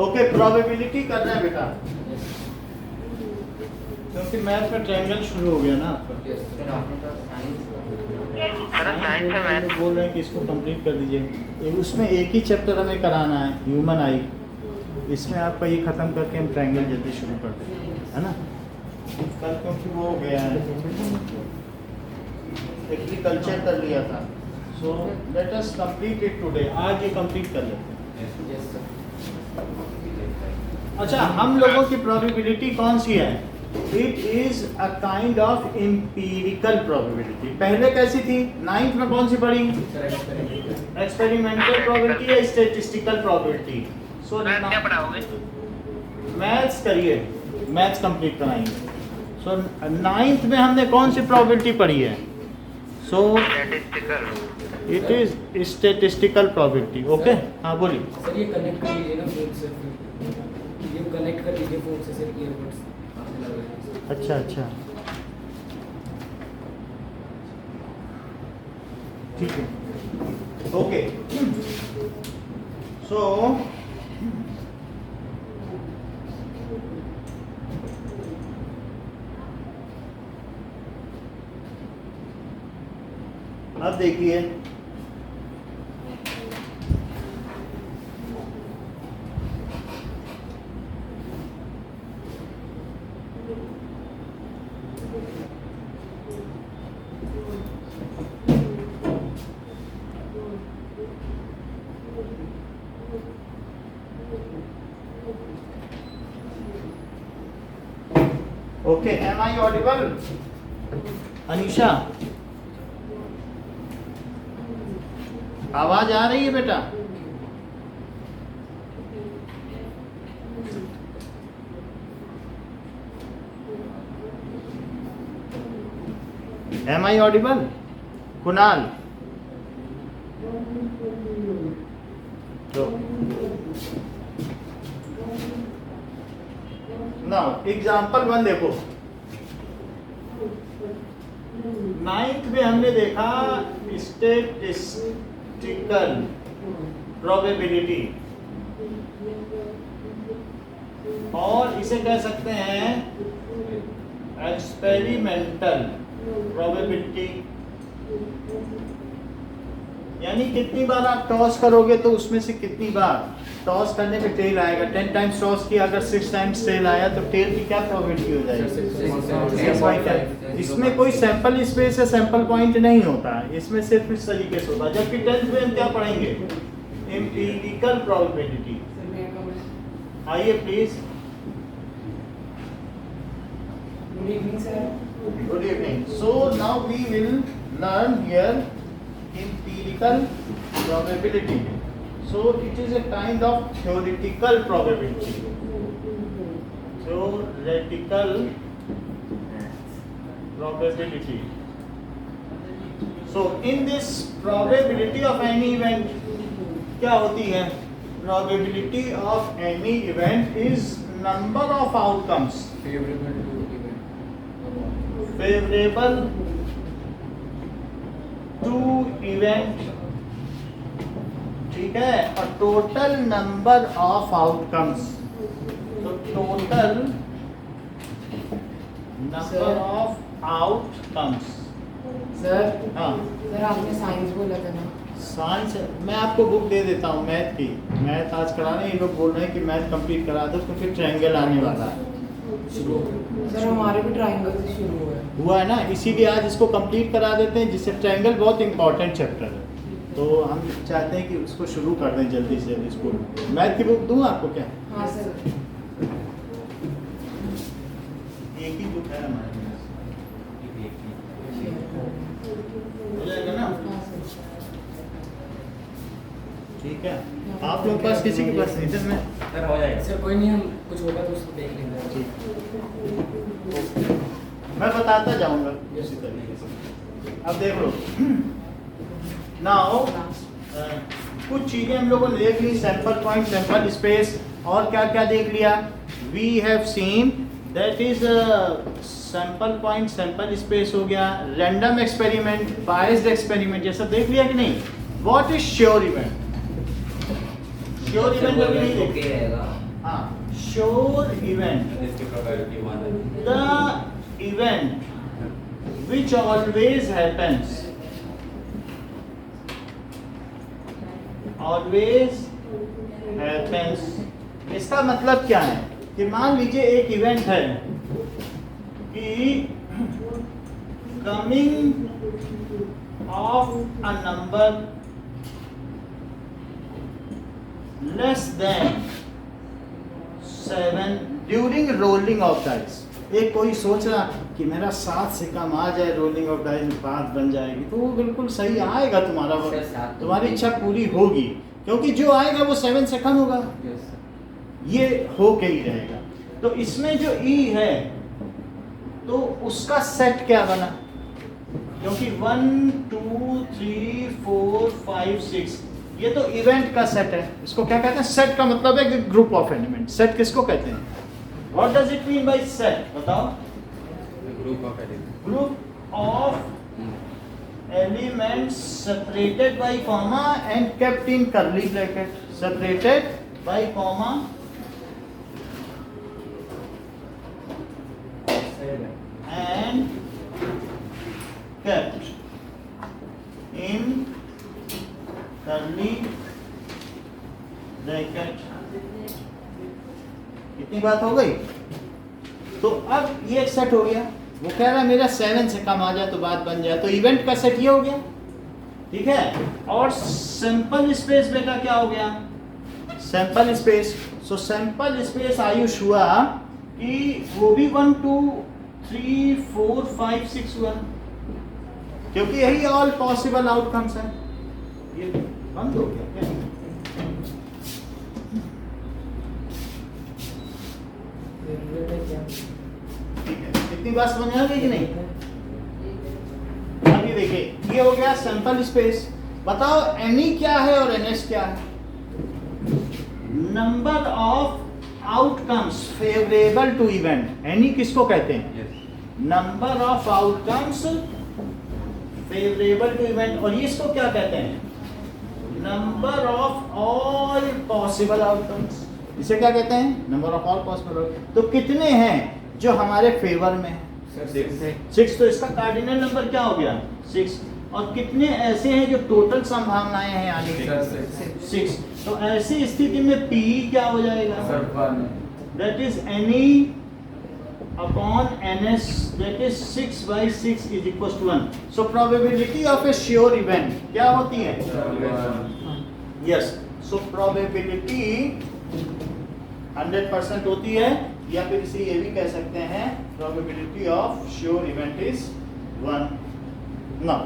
Okay, probability कर रहे हैं बेटा, क्योंकि मैथ में ट्रायंगल शुरू हो गया ना आपका। बोल रहे हैं कि इसको कंप्लीट कर दीजिए। उसमें एक ही चैप्टर हमें कराना है, ह्यूमन आई। इसमें आपका ये ख़त्म करके हम ट्रायंगल जल्दी शुरू कर देंगे, है ना। कल क्योंकि वो हो गया है, एग्रीकल्चर कर लिया था, so let us complete it today. आज ये कंप्लीट कर लेते हैं। अच्छा, हम लोगों की प्रोबेबिलिटी कौन सी है? It is a kind of empirical probability. पहले कैसी थी? 9th में कौन सी पढ़ी? एक्सपेरिमेंटल प्रोबेबिलिटी या स्टैटिस्टिकल प्रोबेबिलिटी। सो क्या पढ़ाओगे? मैथ्स करिए, मैथ्स कंप्लीट कराएंगे। सो 9th में हमने कौन सी प्रोबेबिलिटी पढ़ी है? सो it is statistical probability. Okay, हाँ बोलिए सर। ये कनेक्ट कर लीजिए ना फोन से, ये कनेक्ट कर लीजिए फोन से सर, ईयरबड्स। अच्छा अच्छा, ठीक है, ओके। सो अब देखिए, okay, am I audible? Anisha, आवाज आ रही है बेटा? M I Audible? कुणाल, तो नाउ एग्जाम्पल 1 देखो। 9th में हमने देखा स्टैटिस्टिकल प्रोबेबिलिटी, और इसे कह सकते हैं एक्सपेरिमेंटल प्रोबेबिलिटी। यानी कितनी बार आप टॉस करोगे तो उसमें से कितनी बार टॉस करने पे टेल आएगा। 10 टाइम्स टॉस किया, अगर 6 टाइम्स टेल आया तो टेल की क्या प्रोबेबिलिटी हो जाएगी? इसमें कोई सैंपल स्पेस या सैंपल पॉइंट नहीं होता, इसमें सिर्फ इस तरीके से होता है। जबकि 10th में हम क्या पढ़ेंगे? Empirical probability. आइए please. Good evening sir. Good evening. So now we will learn here empirical probability. So it is a kind of theoretical probability. Theoretical probability. So in this probability of any event, क्या होती है? Probability of any event is number of outcomes. Favorable to event, ठीक है, और total number of outcomes. तो total number of outcomes. Sir हाँ sir, आपने science बोला था ना? साइंस मैं आपको बुक दे देता हूँ मैथ की। मैथ आज कराने, ये लोग बोल रहे हैं कि मैथ कंप्लीट करा दो क्योंकि ट्रायंगल आने वाला है। सर हमारे भी ट्रायंगल से शुरू हुआ है ना, इसीलिए आज इसको कंप्लीट करा देते हैं, जिससे ट्रायंगल बहुत इंपॉर्टेंट चैप्टर है। तो हम चाहते हैं कि उसको शुरू कर दें जल्दी से स्कूल। मैथ की बुक दूँ आपको क्या? हाँ सर। एक ही बुक है हमारे पास, हो जाएगा ना? ठीक है, आप लोग पास किसी के पास नहीं? में सर हो जाएगा सर, कोई नहीं, हम कुछ होगा तो उसको देख लेंगे। ठीक, मैं बताता जाऊंगा इसी तरीके से। अब देख लो नाउ, कुछ चीजें हम लोगों ने देख ली, सैंपल पॉइंट, सैंपल स्पेस, और क्या क्या देख लिया? We have seen that is sample point, sample space हो गया, रैंडम एक्सपेरिमेंट, बायस्ड एक्सपेरिमेंट, ये सब देख लिया कि नहीं? What is sure event? Sure event अभी नहीं ओके देखते। रहेगा। हाँ, श्योर इवेंट, इसकी प्रोबेबिलिटी 1 है। The event which always happens, always happens, इसका मतलब क्या है कि मान लीजिए एक इवेंट है कि coming of a number less than 7 during rolling of dice. एक कोई सोच रहा कि मेरा 7 से कम आ जाए, रोलिंग ऑफ डाइस में बात बन जाएगी, तो वो बिल्कुल सही आएगा, तुम्हारा सर, 7 तुम्हारी इच्छा पूरी होगी, क्योंकि जो आएगा वो 7 से कम होगा, ये हो के ही रहेगा। तो इसमें जो ई है तो उसका सेट क्या बना, क्योंकि 1 2 3 4 5 6 ये तो इवेंट का सेट है। इसको क्या कहते हैं? सेट का मतलब है कि ग्रुप ऑफ एलिमेंट। सेट किसको कहते हैं? What does it mean by set? बताओ। Group of element. Group of elements separated by comma and kept in curly bracket. Separated by comma and kept in curly bracket. इतनी बात हो गई। तो अब ये एक सेट हो गया। वो कह रहा है मेरा 7 से कम आ जाए तो बात बन जाए, तो इवेंट का सेट ये हो गया, ठीक है। और सैंपल स्पेस बेटा क्या हो गया? Sample space. So sample space Ayush हुआ कि वो भी 1 2 3 4 5 6 हुआ, क्योंकि यही ऑल पॉसिबल आउटकम्स है। ये बंद हो गया क्या? ठीक है, इतनी बात समझ आ गई कि नहीं? अब ये देखिए, ये हो गया सैंपल स्पेस। बताओ एनी क्या है और एनएस क्या है? Number of outcomes favourable to event. NE किसको कहते हैं? Yes. Number of outcomes favourable to event. और ये इसको क्या कहते हैं? Number of all possible outcomes. इसे क्या कहते हैं? Number of all possible. तो कितने हैं जो हमारे फेवर में है? 6। तो इसका कार्डिनल नंबर क्या हो गया? 6। और कितने ऐसे हैं जो टोटल संभावनाएं हैं आने की? 6। तो ऐसी स्थिति में पी क्या हो जाएगा? That is NE upon NS, that is 6/6 is equal to 1। So probability of a sure event क्या होती है? यस। सो प्रोबेबिलिटी 100% होती है, या फिर इसे ये भी कह सकते हैं probability of sure event is 1। Now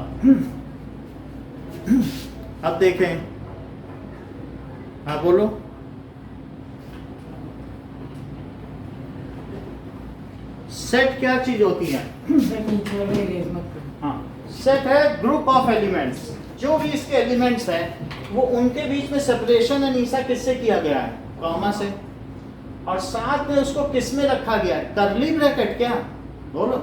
अब देखें, हाँ बोलो। सेट क्या चीज होती है? हाँ, सेट है ग्रुप ऑफ एलिमेंट्स। जो भी इसके एलिमेंट्स हैं वो उनके बीच में सेपरेशन अनीसा किससे किया गया है? कॉमा से। और साथ में उसको किस में रखा गया है? Curly bracket. क्या बोलो?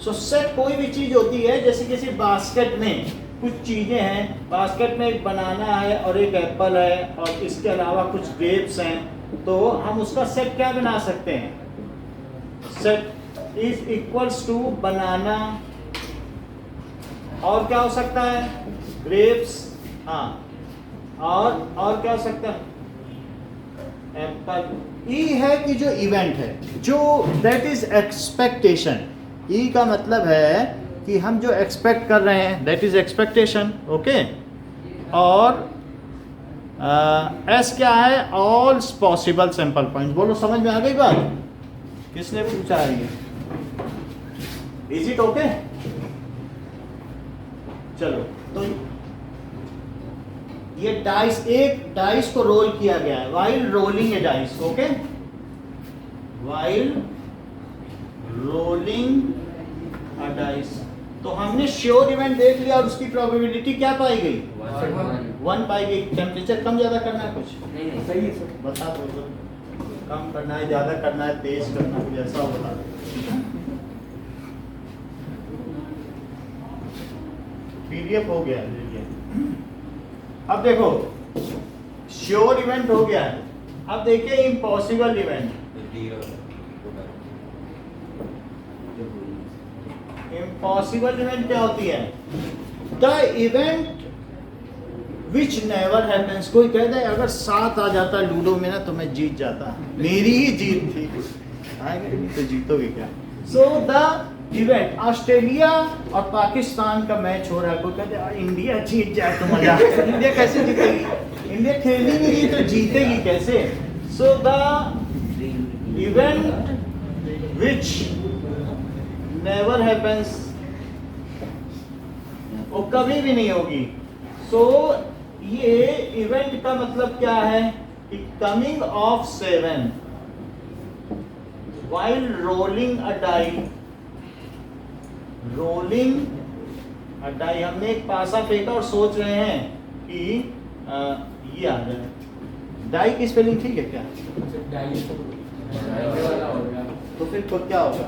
सो सेट कोई भी चीज होती है, जैसे किसी बास्केट में कुछ चीजें हैं, बास्केट में एक बनाना है और एक एप्पल है और इसके अलावा कुछ ग्रेप्स हैं, तो हम उसका सेट क्या बना सकते हैं? सेट इज इक्वल्स टू बनाना, और क्या हो सकता है? ग्रेप्स। हाँ, और क्या हो सकता है? एप्पल। ई है कि जो इवेंट है, जो दैट इज एक्सपेक्टेशन। ई का मतलब है कि हम जो एक्सपेक्ट कर रहे हैं, दैट इज एक्सपेक्टेशन। ओके। और एस क्या है? All possible sample point. बोलो, समझ में आ गई बात? किसने पूछा है ये? Is it okay? चलो, तो ये डाइस, एक डाइस को रोल किया गया है, वाइल रोलिंग ए डाइस। ओके, वाइल रोलिंग अ डाइस। तो हमने श्योर इवेंट देख लिया और उसकी प्रोबेबिलिटी क्या पाई गई? 1 पाई गई। टेम्परेचर कम ज्यादा करना है कुछ? नहीं सही है सर। बता दो, कम करना है, ज्यादा करना है, तेज करना है, जैसा हो बता दो। पीडीएफ हो गया। अब देखो, श्योर इवेंट हो गया है। अब देखिए इम्पॉसिबल इवेंट। इम्पॉसिबल इवेंट क्या होती है? The event which never happens. कोई कहता है अगर 7 आ जाता लूडो में ना तो मैं जीत जाता, मेरी ही जीत थी। आएगा नहीं तो जीतोगे क्या? सो द इवेंट, ऑस्ट्रेलिया और पाकिस्तान का मैच हो रहा है, कोई कहते हैं इंडिया जीत जाए तो मजा। इंडिया कैसे जीतेगी? इंडिया खेल ही नहीं तो जीतेगी कैसे? So the event which never happens, वो कभी भी नहीं होगी। सो ये इवेंट का मतलब क्या है कि coming of 7 while rolling a die, rolling a die, हमने एक पासा फेंका और सोच रहे हैं कि ये आ जाए। डाई की स्पेलिंग ठीक है क्या? वाला हो गया। तो फिर तो क्या होगा?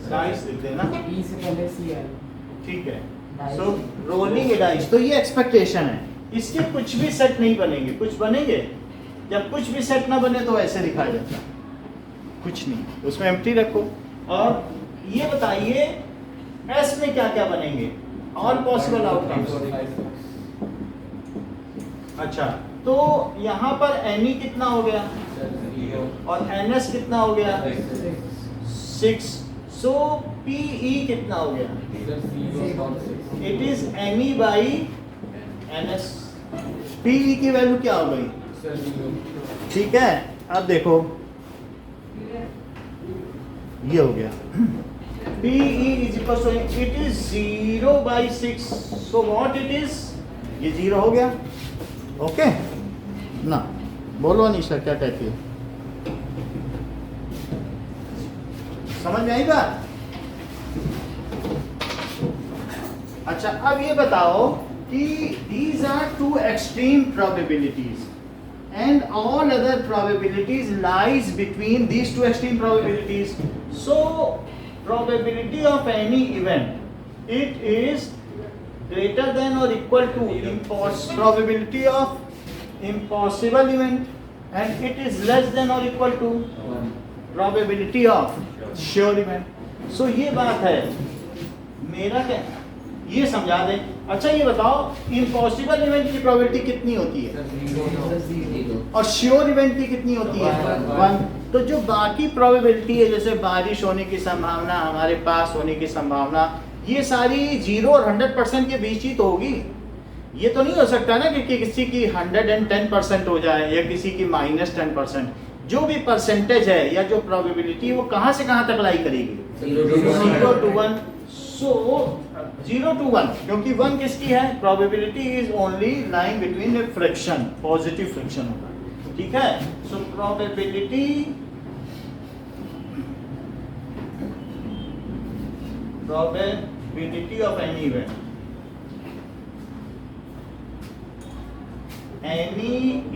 डाइस लिख देना, ई से पहले सी है। ठीक है। सो रोलिंग ए डाइस, तो ये एक्सपेक्टेशन है। इसके कुछ भी सेट नहीं बनेंगे, कुछ बनेंगे? जब कुछ भी सेट ना बने तो ऐसे दिखाया जाता है, कुछ नहीं, उसमें एम्प्टी रखो। और ये बताइए एस में क्या क्या बनेंगे? All possible outcomes. अच्छा, तो यहाँ पर एनी कितना हो गया और एनएस कितना हो गया? 6। सो पीई कितना हो गया? It is NE by NS. PE की वैल्यू क्या हो गई? ठीक है, अब देखो ये हो गया PE is equal to it is 0/6. So what it is? ये 0 हो गया। ओके ना, बोलो अनीशा क्या कहती है? समझ में आई बात? अच्छा, अब ये बताओ कि these are two extreme probabilities and all other probabilities lies between these two extreme probabilities. So probability of any event, it is greater than or equal to probability of impossible event, and it is less than or equal to probability of sure event. So ये बात है, मेरा क्या ये समझा दें। अच्छा ये बताओ इम्पॉसिबल इवेंट की प्रोबेबिलिटी कितनी होती है और श्योर इवेंट की कितनी होती है? 1। तो जो बाकी प्रोबेबिलिटी है, जैसे बारिश होने की संभावना, हमारे पास होने की संभावना, ये सारी 0 और 100% के बीच ही तो होगी। ये तो नहीं हो सकता ना कि किसी की 110% हो जाए या किसी की -10%। जो भी परसेंटेज है या जो प्रोबेबिलिटी वो कहाँ से कहाँ तक लाई करेगी? 0 to 1। सो 0 to 1, क्योंकि 1 किसकी है? Probability is only lying between A friction, positive friction होगा, ठीक है। सो probability of any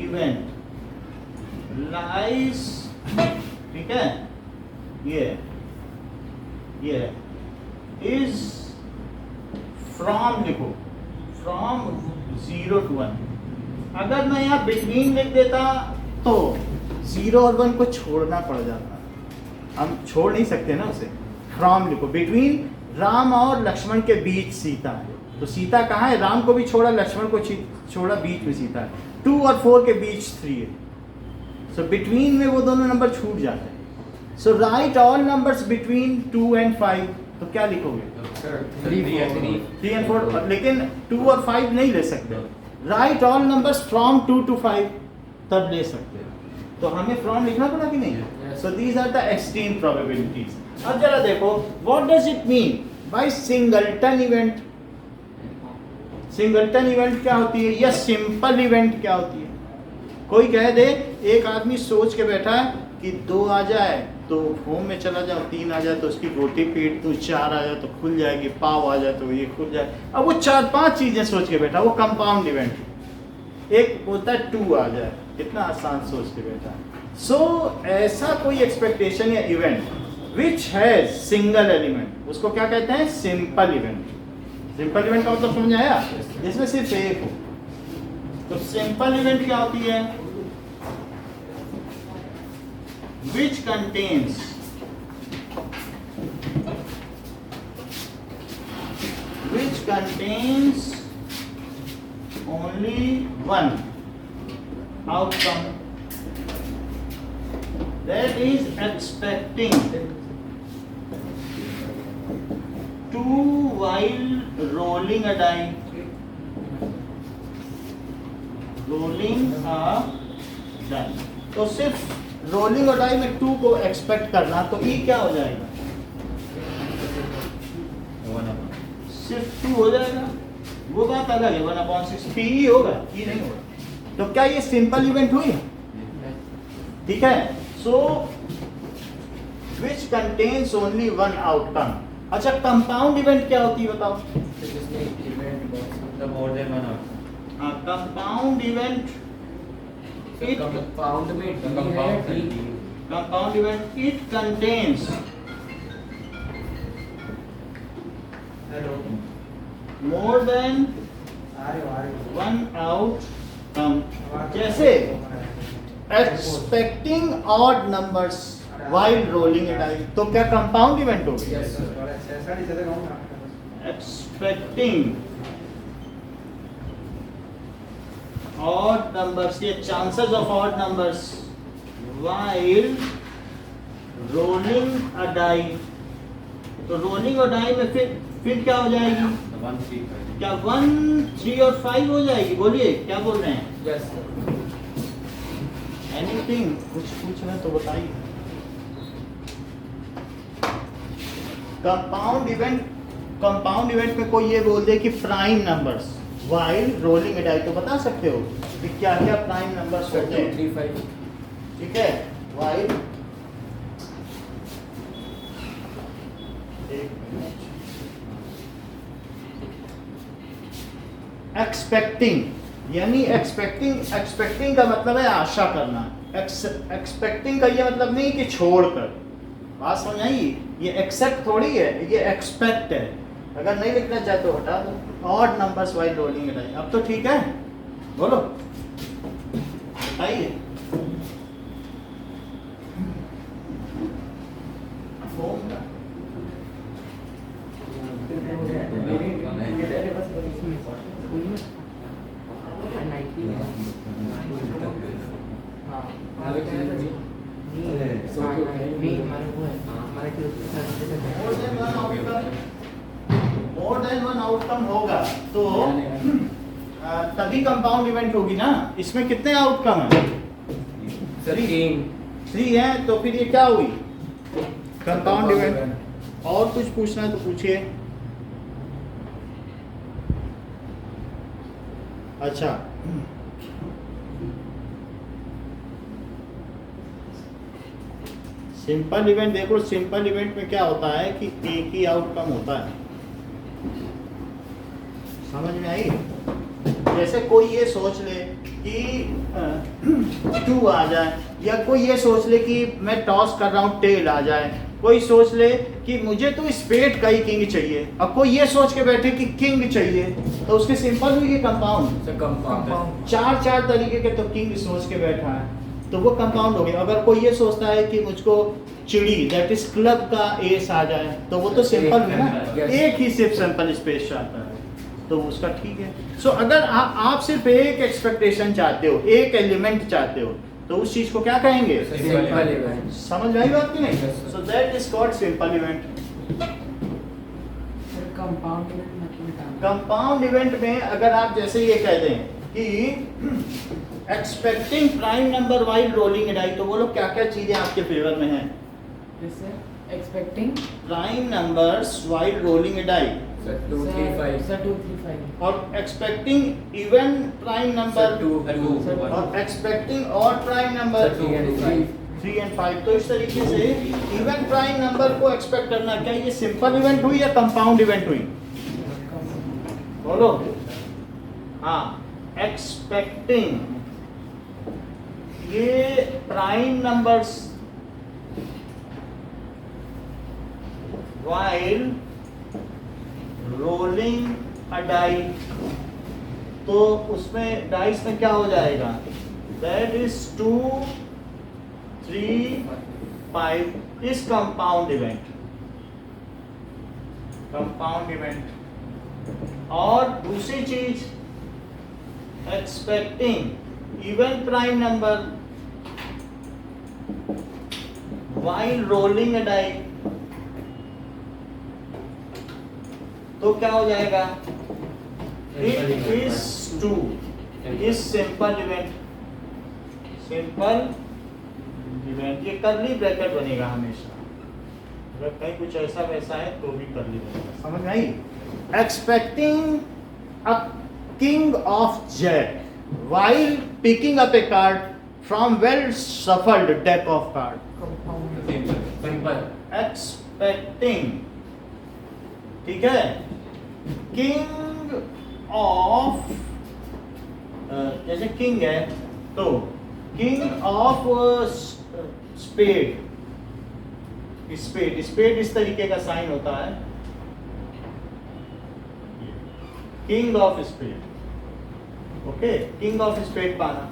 event lies, ठीक है, ये is from, लिखो from 0 to 1। अगर मैं यहाँ बिटवीन लिख देता तो 0 और 1 को छोड़ना पड़ जाता, हम छोड़ नहीं सकते ना उसे। from लिखो, बिटवीन राम और लक्ष्मण के बीच सीता है, तो सीता कहाँ है? राम को भी छोड़ा, लक्ष्मण को छोड़ा, बीच में सीता है। 2 और 4 के बीच 3 है, सो बिटवीन में वो दोनों नंबर छूट जाते हैं। So write all numbers between 2 and 5, तो क्या लिखोगे? 3 and 4, लेकिन 2 और 5 नहीं ले सकते। Right all numbers from 2 to 5 तब ले सकते हैं। तो हमें फ्रॉम लिखना पड़ा कि नहीं? So these are the extreme probabilities. अब जरा देखो what does it mean by singleton event. Singleton event क्या होती है या सिंपल इवेंट क्या होती है? कोई कह दे, एक आदमी सोच के बैठा है कि 2 आ जाए तो होम में चला जाओ, 3 आ जाए तो उसकी रोटी पीट दूँ, 4 आ जाए तो खुल जाएगी, पाव आ जाए तो ये खुल जाए। अब वो 4-5 चीजें सोच के बैठा, वो कंपाउंड इवेंट। एक बोलता है 2 आ जाए, कितना आसान सोच के बैठा। सो ऐसा कोई एक्सपेक्टेशन या event which has single element, उसको क्या कहते हैं? Simple event. सिंपल इवेंट का मतलब समझ आया? जिसमें सिर्फ एक हो, तो सिंपल इवेंट क्या होती है? विच contains only one outcome, that is expecting two while rolling a die. तो सिर्फ रोलिंग और डाई में 2 को एक्सपेक्ट करना, तो ई क्या हो जाएगा? सिर्फ 2 हो जाएगा, वो बात अलग है। 1/6 पी होगा, ई नहीं होगा। तो क्या ये सिंपल इवेंट हुई? ठीक है। So which contains only one outcome. अच्छा, कंपाउंड इवेंट क्या होती है बताओ? More than one outcome. Compound event, compound में compound event it contains more than one outcome. जैसे expecting odd numbers while rolling a die, तो क्या कंपाउंड इवेंट हो गया? एक्सपेक्टिंग odd numbers, ये chances of odd numbers while rolling a die। तो rolling a die में फिर क्या हो जाएगी? 1 3 क्या 1 3 और 5 हो जाएगी? बोलिए क्या बोल रहे हैं? यस एनीथिंग, कुछ पूछ रहे हैं तो बताइए। कंपाउंड इवेंट में कोई ये बोल दे कि prime numbers while rolling a die, तो बता सकते हो कि क्या क्या प्राइम नंबर्स होते हैं? 3 5। ठीक है। वाइल एक्सपेक्टिंग, यानी एक्सपेक्टिंग का मतलब है आशा करना। एक्सपेक्टिंग का ये मतलब नहीं कि छोड़कर, बात समझ आई? ये एक्सेप्ट थोड़ी है, ये एक्सपेक्ट है। अगर नहीं लिखना चाहे तो हटा दो। Odd numbers while rolling a die. अब तो ठीक है, बोलो बताइए। मोर देन वन आउटकम होगा तो तभी कंपाउंड इवेंट होगी ना। इसमें कितने आउटकम है? 3 है, तो फिर ये क्या हुई? Compound event. और कुछ पूछना है तो पूछिए। अच्छा, सिंपल इवेंट देखो। सिंपल इवेंट में क्या होता है कि एक ही आउटकम होता है। समझ में आई? जैसे कोई ये सोच ले कि 2 आ जाए, या कोई ये सोच ले कि मैं टॉस कर रहा हूँ टेल आ जाए, कोई सोच ले कि मुझे तो स्पेड का ही किंग चाहिए, और कोई ये सोच के बैठे कि किंग चाहिए, तो उसके सिंपल हुई कि कंपाउंड। कंपाउंड 4 तरीके के तो किंग सोच के बैठा है, तो वो कंपाउंड हो गया। अगर कोई ये सोचता है कि मुझको चिड़ी दैट इज क्लब का एस आ जाए, तो वो तो सिंपल है ना, एक ही सिर्फ सिंपल स्पेस चाहता है, तो उसका ठीक है। सो अगर आप सिर्फ एक एक्सपेक्टेशन चाहते हो, एक एलिमेंट चाहते हो, तो उस चीज को क्या कहेंगे? Simple event. समझ आई बात कि नहीं? So that is called simple event. Compound event में अगर आप जैसे ये कह दें कि expecting prime number while rolling a die, तो बोलो क्या क्या चीजें आपके फेवर में हैं? Expecting prime numbers while rolling a die, 2 3 5 2 3 5 और एक्सपेक्टिंग इवन प्राइम नंबर, 2 और expecting odd prime number 3 and 5। 3 and 5। तो इस तरीके से इवन प्राइम नंबर को एक्सपेक्ट करना, क्या ये सिंपल इवेंट हुई या कंपाउंड इवेंट हुई? बोलो। हाँ, एक्सपेक्टिंग ये prime numbers while rolling a die, तो उसमें डाइस में क्या हो जाएगा, दैट इज 2 3 5 इस कंपाउंड इवेंट। और दूसरी चीज expecting even prime number while rolling a die, तो क्या हो जाएगा, it is 2 इस सिंपल इवेंट। ये करली ब्रैकेट बनेगा हमेशा, अगर कहीं कुछ ऐसा वैसा है तो भी करली बनेगा, समझ में आई। Expecting a king of jack while picking up a card from well shuffled deck of cards। Simple expecting, ठीक है, किंग ऑफ, जैसे किंग है तो किंग ऑफ स्पेड इस तरीके का साइन होता है, king of spade. Okay, king of spade पाना,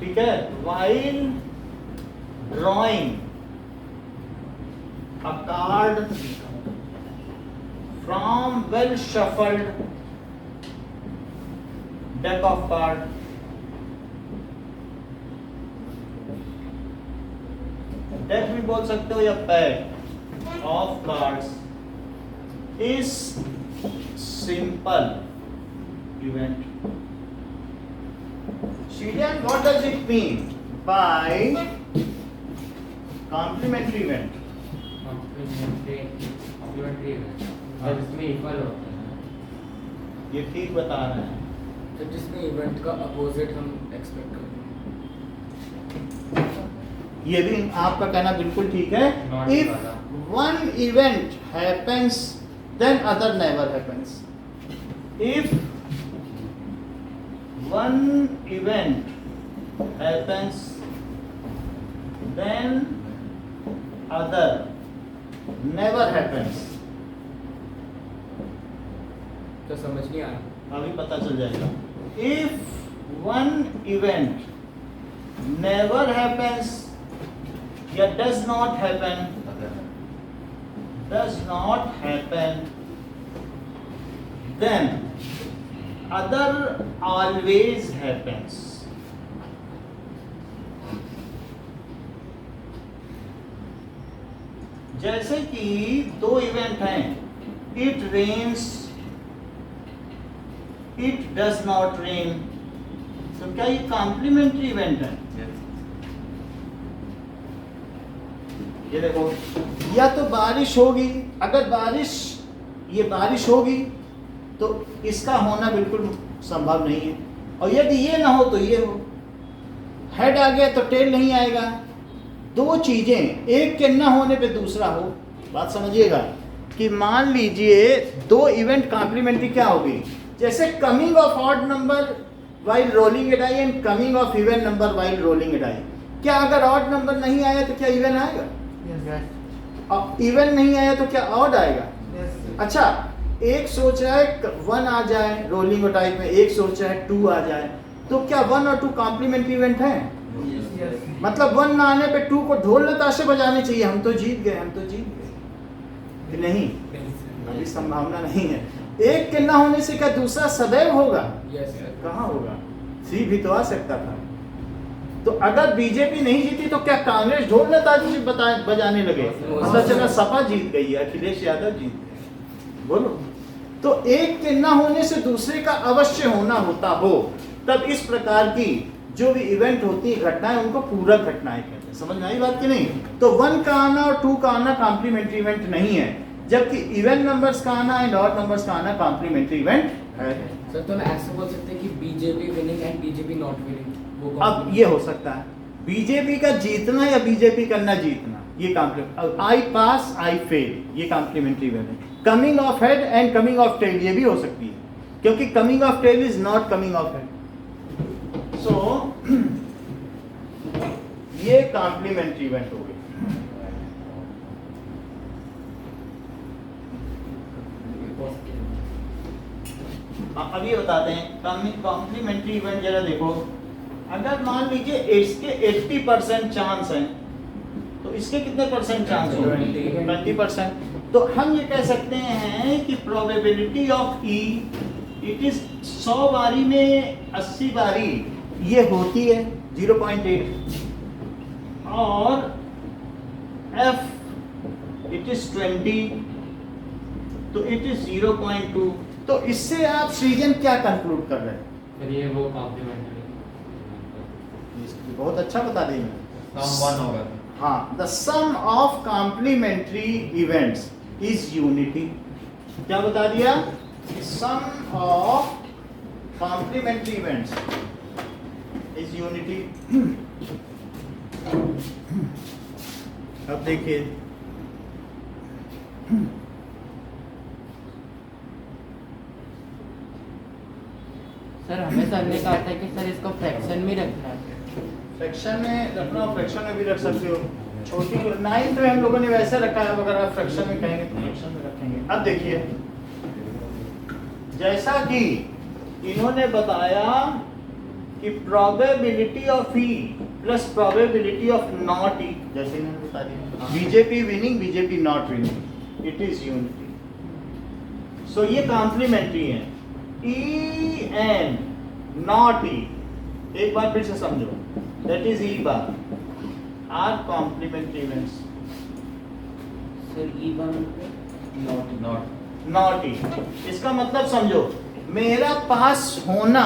ठीक है। while drawing a card from well shuffled deck of card, deck भी बोल सकते हो या pack of cards, is simple event. Shidan, what does it mean by complementary event? Complementary है जिसमें इक्वल होता है। ये ठीक बता रहे हैं। तो जिसमें इवेंट का अपोजिट हम एक्सपेक्ट करते हैं। ये भी आपका कहना बिल्कुल ठीक है। Not If वाला। one event happens, then other never happens. If one event happens, then other never happens। तो समझ नहीं आया। अभी पता चल जाएगा। If one event never happens या does not happen, then other always happens। जैसे कि दो इवेंट हैं, it rains, it does not rain, तो क्या ये कॉम्प्लीमेंट्री इवेंट है? ये देखो, या तो बारिश होगी, अगर ये बारिश होगी तो इसका होना बिल्कुल संभव नहीं है, और यदि ये ना हो तो ये हो। हेड आ गया तो टेल नहीं आएगा। दो चीजें एक के ना होने पे दूसरा हो। बात समझिएगा कि मान लीजिए दो इवेंट कॉम्प्लीमेंट्री क्या होगी, जैसे coming of odd number while rolling a die and coming of even number while rolling a die. क्या अगर ऑड नंबर नहीं आया तो क्या इवन आएगा? और इवन नहीं आया तो क्या ऑड आएगा? अच्छा, एक सोच रहा है 1 आ जाए रोलिंग टाइप में, एक सोच रहा है 2 आ जाए, तो क्या 1 और 2 कॉम्प्लीमेंट्री इवेंट है? मतलब 1 ना आने पे 2 को ढोल नताशे बजाने चाहिए, हम तो जीत गए नहीं, अभी संभावना नहीं है। एक के ना होने से क्या दूसरा सदैव होगा? कहाँ होगा? सी भी तो आ सकता था। तो अगर बीजेपी नहीं जीती तो क्या कांग्रेस ढोल नताशे बजाने लगे? पता चला सपा जीत गई है, अखिलेश यादव जीत गए। बोलो, तो एक के ना होने से दूसरे का अवश्य होना होता हो, तब इस प्रकार की जो भी इवेंट होती है, घटनाएं, उनको पूरक घटनाएं कहते हैं। समझ में आई बात कि नहीं? तो 1 का आना और 2 का आना कॉम्प्लीमेंट्री इवेंट नहीं है, जबकि इवन नंबर्स का आना एंड ऑड नंबर्स का आना कॉम्प्लीमेंट्री इवेंट है। सर तो हम ऐसे बोल सकते हैं कि BJP winning and BJP not winning, वो अब ये हो सकता है बीजेपी का जीतना या बीजेपी का ना जीतना, ये complement. I pass I fail, ये कॉम्प्लीमेंट्री इवेंट है। Coming of head and coming of tail, ये भी हो सकती है, क्योंकि coming of tail is not coming of head. So ये कॉम्प्लीमेंट्री इवेंट हो गई। अब ये बताते हैं कॉम्प्लीमेंट्री इवेंट जरा देखो, अगर मान लीजिए इसके 80% चांस हैं तो इसके कितने परसेंट चांस होंगे? 20%। तो हम ये कह सकते हैं कि probability of E it is 100 बारी में 80 बारी ये होती है 0.8 और एफ इट इज 20 तो इट इज 0.2। तो इससे आप सृजन क्या कंक्लूड कर रहे हैं? फिर ये वो कॉम्प्लीमेंट्री बहुत अच्छा बता देंगे। सम 1 होगा। हाँ, the sum of complementary events is unity. क्या बता दिया? Sum of complementary events is unity. अब देखिए सर हमें सर ने कहा था कि सर इसको फ्रैक्शन में रखना है। फ्रैक्शन में रखना, फ्रैक्शन में भी रख सकते हो। छोटी 9th में हम लोगों ने वैसे रखा है, अगर आप फ्रैक्शन में कहेंगे तो फ्रैक्शन में रखेंगे। अब देखिए, जैसा कि इन्होंने बताया कि probability of E plus probability of not E, जैसे इन्होंने बता दिया BJP winning BJP not winning, it is unity. So ये कॉम्प्लीमेंट्री है। ई एंड नॉट ई, एक बार फिर से समझो, that is E bar are complementary events. Sir E1 not E, इसका मतलब समझो, मेरा पास होना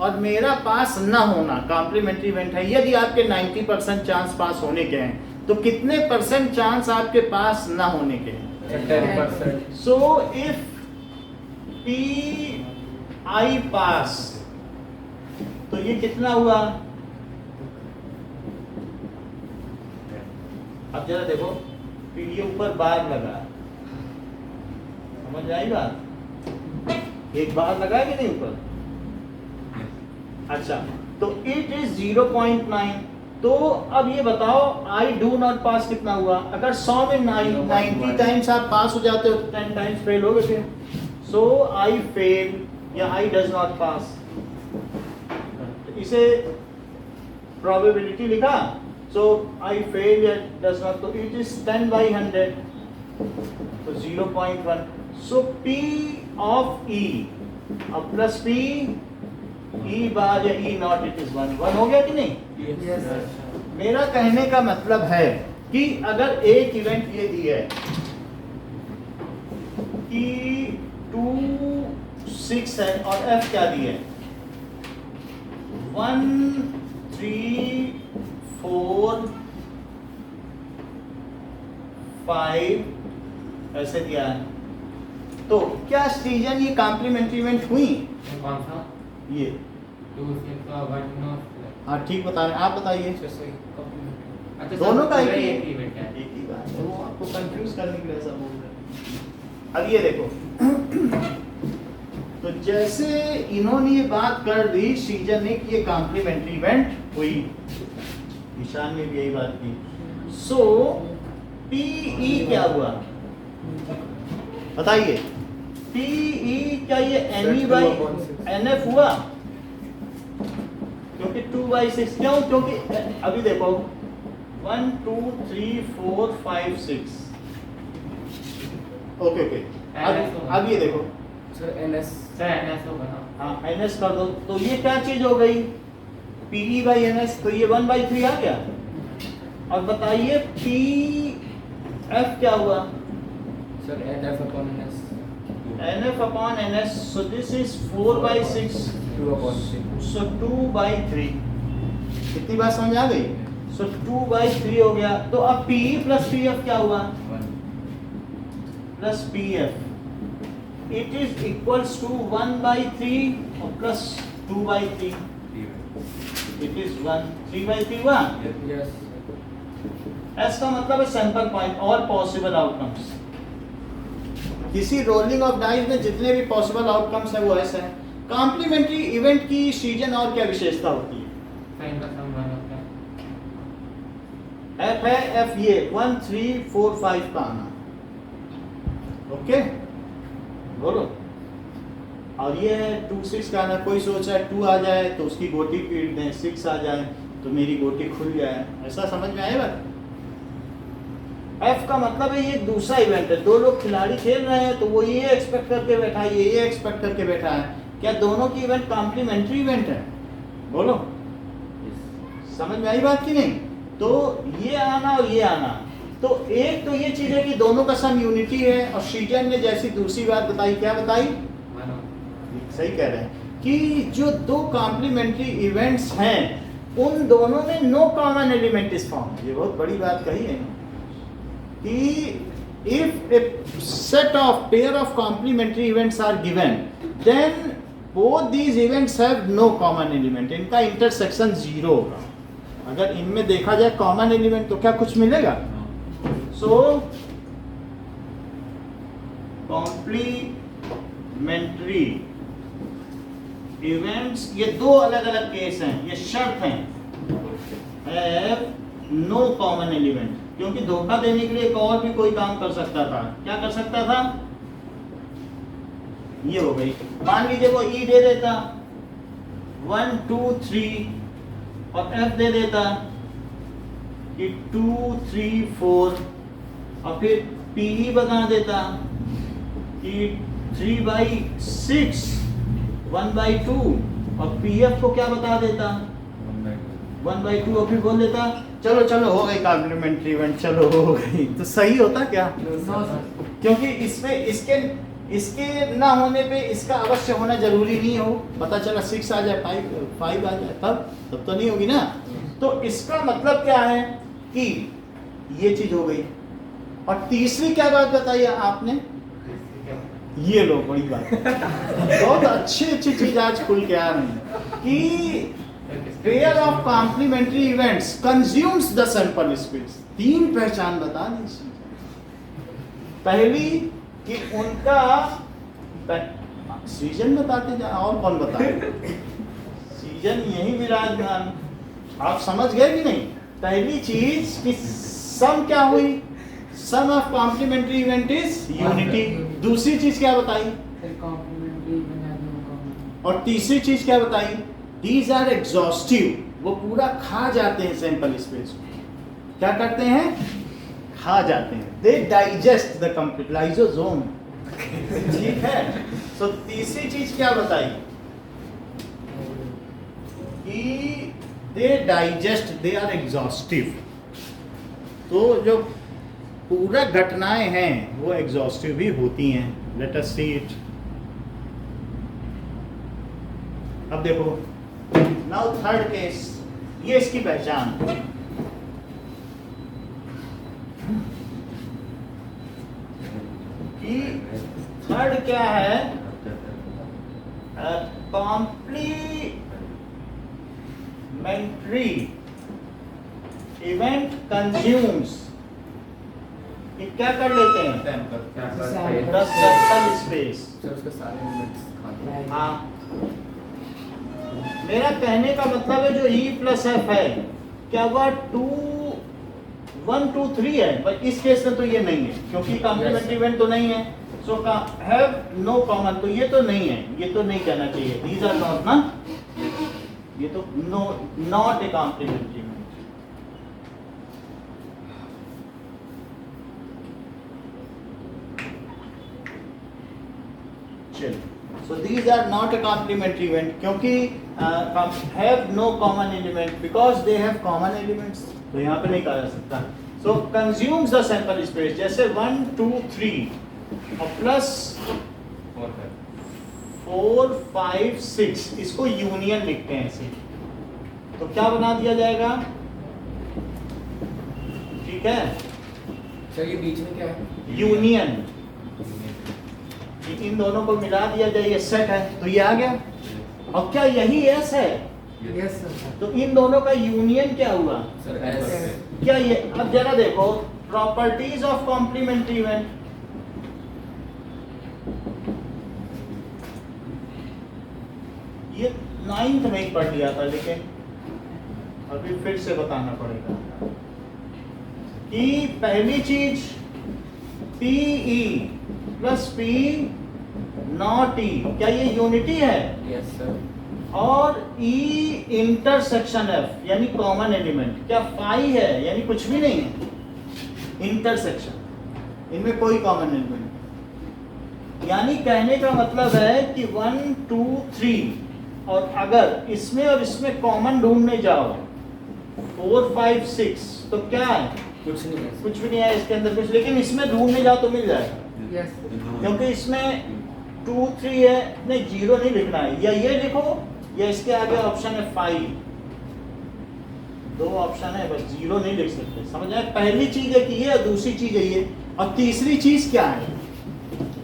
और मेरा पास ना होना कॉम्प्लीमेंट्री इवेंट है। यदि आपके 90% चांस पास होने के हैं तो कितने परसेंट चांस आपके पास ना होने के हैं? 10%। सो इफ पी आई पास, तो ये कितना हुआ? अब जरा देखो, फिर ये ऊपर बार लगा, समझ आई बात? एक बार लगा कि नहीं ऊपर? अच्छा, तो इट इज 0.9। तो अब ये बताओ आई डू नॉट पास कितना हुआ? अगर 100 में 90 टाइम्स आप पास हो जाते हो तो 10 टाइम्स फेल हो गए। सो आई फेल या आई डज नॉट पास, इसे प्रोबेबिलिटी लिखा। सो आई फेल या डज नॉट, तो इट इज 10/100, तो 0.1। सो P ऑफ E अब प्लस P E बार या E नॉट, इट इज 1 हो गया कि नहीं? Yes, sir. मेरा कहने का मतलब है कि अगर एक इवेंट ये दी है कि 2 6 है और F क्या दी है? 1 3 4 5 ऐसे दिया है, तो क्या सृजन ये कॉम्प्लीमेंट्री इवेंट हुई? कौन सा? ये 2 6 का 1 नो। हाँ ठीक बता रहे हैं, आप बताइए। अच्छा, दोनों का पूरा एक ही इवेंट है। एक ही बात है, वो आपको कंफ्यूज करने के लिए ऐसा बोल रहे हैं। अब ये देखो, तो जैसे इन्होंने ये बात कर दी सृजन ने कि ये कॉम्प्लीमेंट्री इवेंट हुई, ईशान ने भी यही बात की। सो PE क्या हुआ बताइए? PE क्या ये NE/NF हुआ? क्योंकि 2/6, क्यों? क्योंकि अभी देखो 1 2 3 4 5 6, ओके अब ये देखो सर NS सर NS होगा ना? हाँ NS कर दो, तो ये क्या चीज हो गई? PE/NS, तो ये 1/3 आ गया। और बताइए PF क्या हुआ? Sir NF/NS NF/NS, so this is 4/6, 2/6 so 2/3। कितनी बात समझ आ गई? so 2/3 हो गया। तो अब PE प्लस PF क्या हुआ? Plus PF, it is equals to 1/3 और प्लस 2/3, इट इज 3/3 हुआ। यस एस का मतलब है सैंपल पॉइंट और पॉसिबल आउटकम्स। किसी रोलिंग ऑफ डाइस में जितने भी पॉसिबल आउटकम्स है वो ऐसे हैं। कॉम्प्लीमेंट्री इवेंट की सृजन और क्या विशेषता होती है? साइन का सम 1 होता है। F है, F ये 1 3 4 5 का आना। ओके बोलो। और ये 2 6 का ना, कोई सोच रहा है 2 आ जाए तो उसकी गोटी पीट दें, 6 आ जाए तो मेरी गोटी खुल जाए, ऐसा समझ में आए बात। एफ का मतलब है ये दूसरा इवेंट है, दो लोग खिलाड़ी खेल रहे हैं तो वो ये एक्सपेक्ट करके बैठा है, ये एक्सपेक्ट करके बैठा है, क्या दोनों की इवेंट कॉम्प्लीमेंट्री इवेंट है? बोलो, समझ में आई बात की नहीं? तो ये आना और ये आना, तो एक तो ये चीज है कि दोनों का सम यूनिटी है, और शीजन ने जैसी दूसरी बात बताई, क्या बताई? सही कह रहे हैं कि जो दो कॉम्प्लीमेंट्री इवेंट्स हैं उन दोनों में no common element is found. ये बहुत बड़ी बात कही है कि if a set of pair of complementary events are given then both these events have no common element, इनका इंटरसेक्शन 0 होगा। अगर इनमें देखा जाए कॉमन एलिमेंट तो क्या कुछ मिलेगा? सो कॉम्प्लीमेंट्री इवेंट्स, ये दो अलग अलग केस हैं, ये शर्त हैं, हैव नो कॉमन एलिमेंट, क्योंकि धोखा देने के लिए एक और भी कोई काम कर सकता था। क्या कर सकता था? ये हो गई, मान लीजिए वो ई दे देता 1 2 3 और एफ दे देता कि 2 3 4 और फिर पी ही बता देता कि 3/6 1/2 और पी एफ को क्या बता देता 1/2 और फिर बोल देता चलो चलो हो गई कॉम्प्लीमेंट्री इवेंट, चलो हो गई। तो सही होता क्या? क्योंकि इसमें इसके ना होने पे इसका अवश्य होना जरूरी नहीं हो, पता चला 6 आ जाए 5 आ जाए, तब तो नहीं होगी ना। तो इसका मतलब क्या है कि ये चीज हो गई। और तीसरी क्या बात बताई आपने? ये लो बड़ी बात बहुत अच्छी चीज आज खुल के आ रही है कि pair of complementary events consumes the sample space. 3 पहचान बता दीजिए। पहली कि उनका सीजन बताते जाए, और कौन बताए? सीजन यही विराजमान, आप समझ गए कि नहीं? पहली चीज कि सम क्या हुई? Sum of complementary event is unity. दूसरी चीज क्या बताई? और तीसरी चीज क्या बताई? These are exhaustive, वो पूरा खा जाते हैं सैंपल स्पेस को। क्या करते हैं? खा जाते हैं। They digest the complete lysosome। ठीक है। तो तीसरी चीज क्या बताई? कि they digest, they are exhaustive। तो जो पूरा घटनाएं हैं वो एग्जॉस्टिव भी होती हैं। Let us see it। अब देखो, नाउ थर्ड केस, ये इसकी पहचान। कि थर्ड क्या है? कॉम्प्लीमेंट्री इवेंट कंज्यूम्स, क्या कर लेते हैं? Sample space. हाँ, मेरा कहने का मतलब है जो E प्लस एफ है, क्या वह 1 2 3 है? पर इस केस में तो ये नहीं है, क्योंकि कॉम्प्लीमेंट्री इवेंट तो नहीं है। सो हैव नो कॉमन, तो ये तो नहीं है, ये तो नहीं कहना चाहिए। दीज आर नॉट ना, ये तो no not a complementary event. चलिए, so these are not a complementary event क्योंकि have no common element because they have common elements, तो यहाँ पे नहीं कहा जा सकता। So consumes the sample space, जैसे 1 2 3 और प्लस 4 5 6, इसको यूनियन लिखते हैं ऐसे, तो क्या बना दिया जाएगा? ठीक है, सर ये बीच में क्या है? यूनियन। इन दोनों को मिला दिया जाए, ये सेट है, तो ये आ गया। और क्या यही एस है? Yes sir. तो इन दोनों का यूनियन क्या हुआ? Sir S. क्या ये, अब जरा देखो प्रॉपर्टीज ऑफ कॉम्प्लीमेंट्री इवेंट। ये 9th में ही पढ़ लिया था, लेकिन अभी फिर से बताना पड़ेगा कि पहली चीज PE प्लस P नॉट ई, क्या ये यूनिटी है? Yes sir. और ई इंटरसेक्शन एफ यानी कॉमन एलिमेंट, क्या फाई है? यानी कुछ भी नहीं है, इंटरसेक्शन, इनमें कोई कॉमन एलिमेंट। यानी कहने का मतलब है कि 1 2 3, और अगर इसमें और इसमें कॉमन ढूंढने जाओ 4 5 6 तो क्या है? कुछ नहीं है। कुछ भी नहीं है इसके अंदर कुछ, लेकिन इसमें ढूंढने जाओ तो मिल जाएगा, यस क्योंकि इसमें 2 3 है, नहीं 0 नहीं लिखना है, या ये लिखो या इसके आगे ऑप्शन है 5, 2 ऑप्शन है बस, 0 नहीं लिख सकते। समझ आए? पहली चीज है कि ये, और दूसरी चीज है ये, और तीसरी चीज क्या है?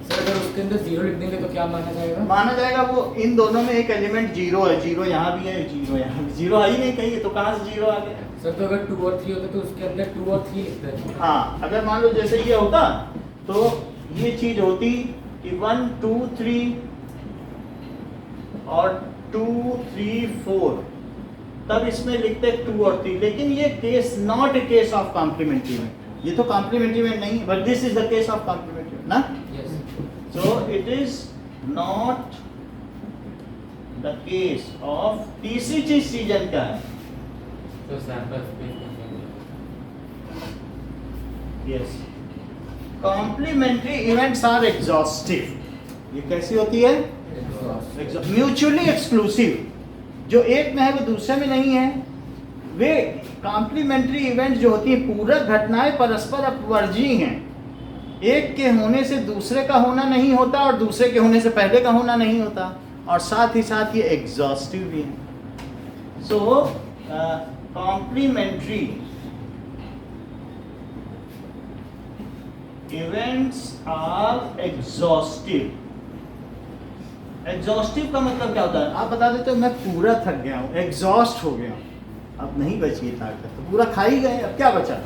सर अगर उसके अंदर 0 लिख देंगे तो क्या माना जाएगा? माना जाएगा वो इन दोनों में एक एलिमेंट 0 है, 0 यहाँ भी है, 0 यहाँ भी, 0 है ही नहीं कहीं, तो कहाँ से 0 आ गया? सर तो अगर 2 और 3 होता तो उसके अंदर 2 और 3 लिखते हैं। हाँ, अगर मान लो जैसे ये होता तो ये चीज होती कि 1 2 3 और 2 3 4, तब इसमें लिखते 2 और 3, लेकिन ये case not a case of complementary में, ये तो कॉम्प्लीमेंट्री में नहीं, but this is the case of complementary ना। Yes. So it is not the case of, तीसरी चीज सीजन क्या है? तो sample space Yes. Complementary events are exhaustive. ये कैसी होती है? म्यूचुअली एक्सक्लूसिव, जो एक में है वो दूसरे में नहीं है। वे कॉम्प्लीमेंट्री इवेंट जो होती है, पूरक घटनाएं परस्पर अपवर्जी हैं, एक के होने से दूसरे का होना नहीं होता और दूसरे के होने से पहले का होना नहीं होता, और साथ ही साथ ये एग्जॉस्टिव भी है। So complementary events are exhaustive. Exhaustive का मतलब क्या होता है? आप बता देते हो मैं पूरा थक गया हूँ, एग्जॉस्ट हो गया हूँ, अब नहीं बची ताकत, तो पूरा खा ही गए, अब क्या बचा?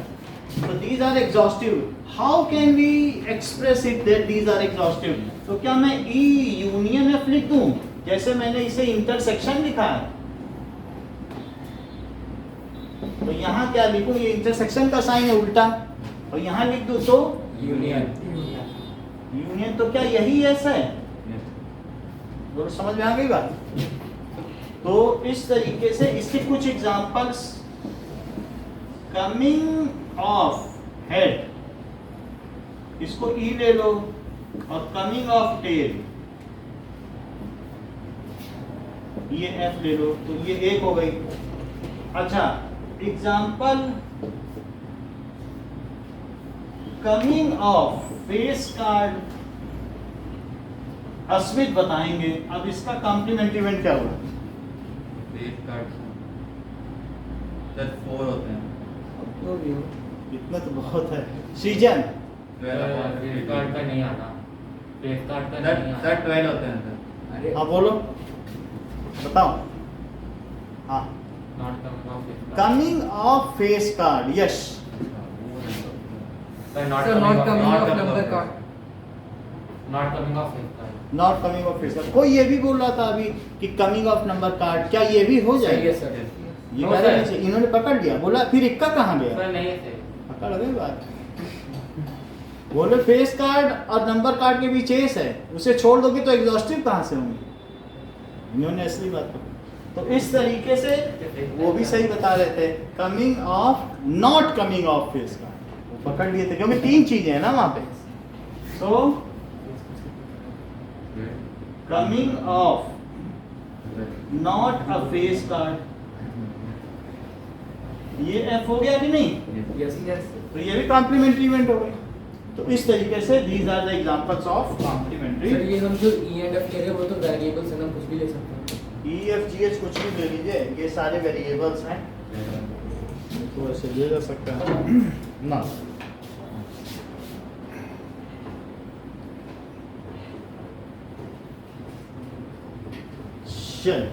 So these are exhaustive. How can we express it that these are exhaustive? तो क्या मैं E यूनियन F लिख दूं, जैसे मैंने इसे इंटरसेक्शन लिखा है? तो यहाँ क्या लिखूं? ये इंटरसेक्शन का साइन है उल्टा, और यहाँ लिख दूं तो यूनियन। यूनियन, तो क्या यही ऐसा है? बोलो, समझ में आ गई बात? तो इस तरीके से इसके कुछ एग्जांपल्स, कमिंग ऑफ हेड, इसको ई ले लो, और कमिंग ऑफ टेल ये एफ ले लो, तो ये एक हो गई। अच्छा, example coming of face card, Asmit बताएंगे। अब इसका कॉम्प्लीमेंट्री इवेंट क्या हुआ? फेस कार्ड सर 4 होते हैं। इतना तो बहुत है। सीजन फेस कार्ड का नहीं आना, फेस कार्ड का नहीं आना। सर 12 होते हैं सर। अरे हाँ बोलो, बताओ। हाँ, not coming of face card. Coming of face card, yes. Sir not Sir, not coming off number card. Not coming of face card. Not coming of face card. कोई ये भी बोल रहा था अभी कि कमिंग ऑफ नंबर कार्ड, क्या ये भी हो सही जाएगा? है सर। ये No, कह रहे sir. हैं, इन्होंने पकड़ लिया, बोला फिर इक्का कहाँ गया? सर नहीं है सर। पकड़ गई बात। बोले फेस कार्ड और नंबर कार्ड के बीच एस है, उसे छोड़ दोगे तो एग्जॉस्टिव कहाँ से होंगे? इन्होंने असली बात पकड़ी। तो इस तरीके से वो भी सही बता रहे थे, coming of, not coming of face card, वो पकड़ लिए थे, क्योंकि 3 चीजें हैं ना वहां पे। So coming of not a face card, ये एफ हो गया कि नहीं? Yes yes. तो ये भी कॉम्प्लीमेंट्री इवेंट हो गई। तो इस तरीके से these are the examples of complementary. Sir ये हम जो ई एंड एफ ले रहे हैं वो तो वेरिएबल्स हैं, हम कुछ भी ले सकते हैं। ई एफ जी एच कुछ भी ले लीजिए, ये सारे वेरिएबल्स हैं, तो ऐसे लिया जा सकता है ना। चल,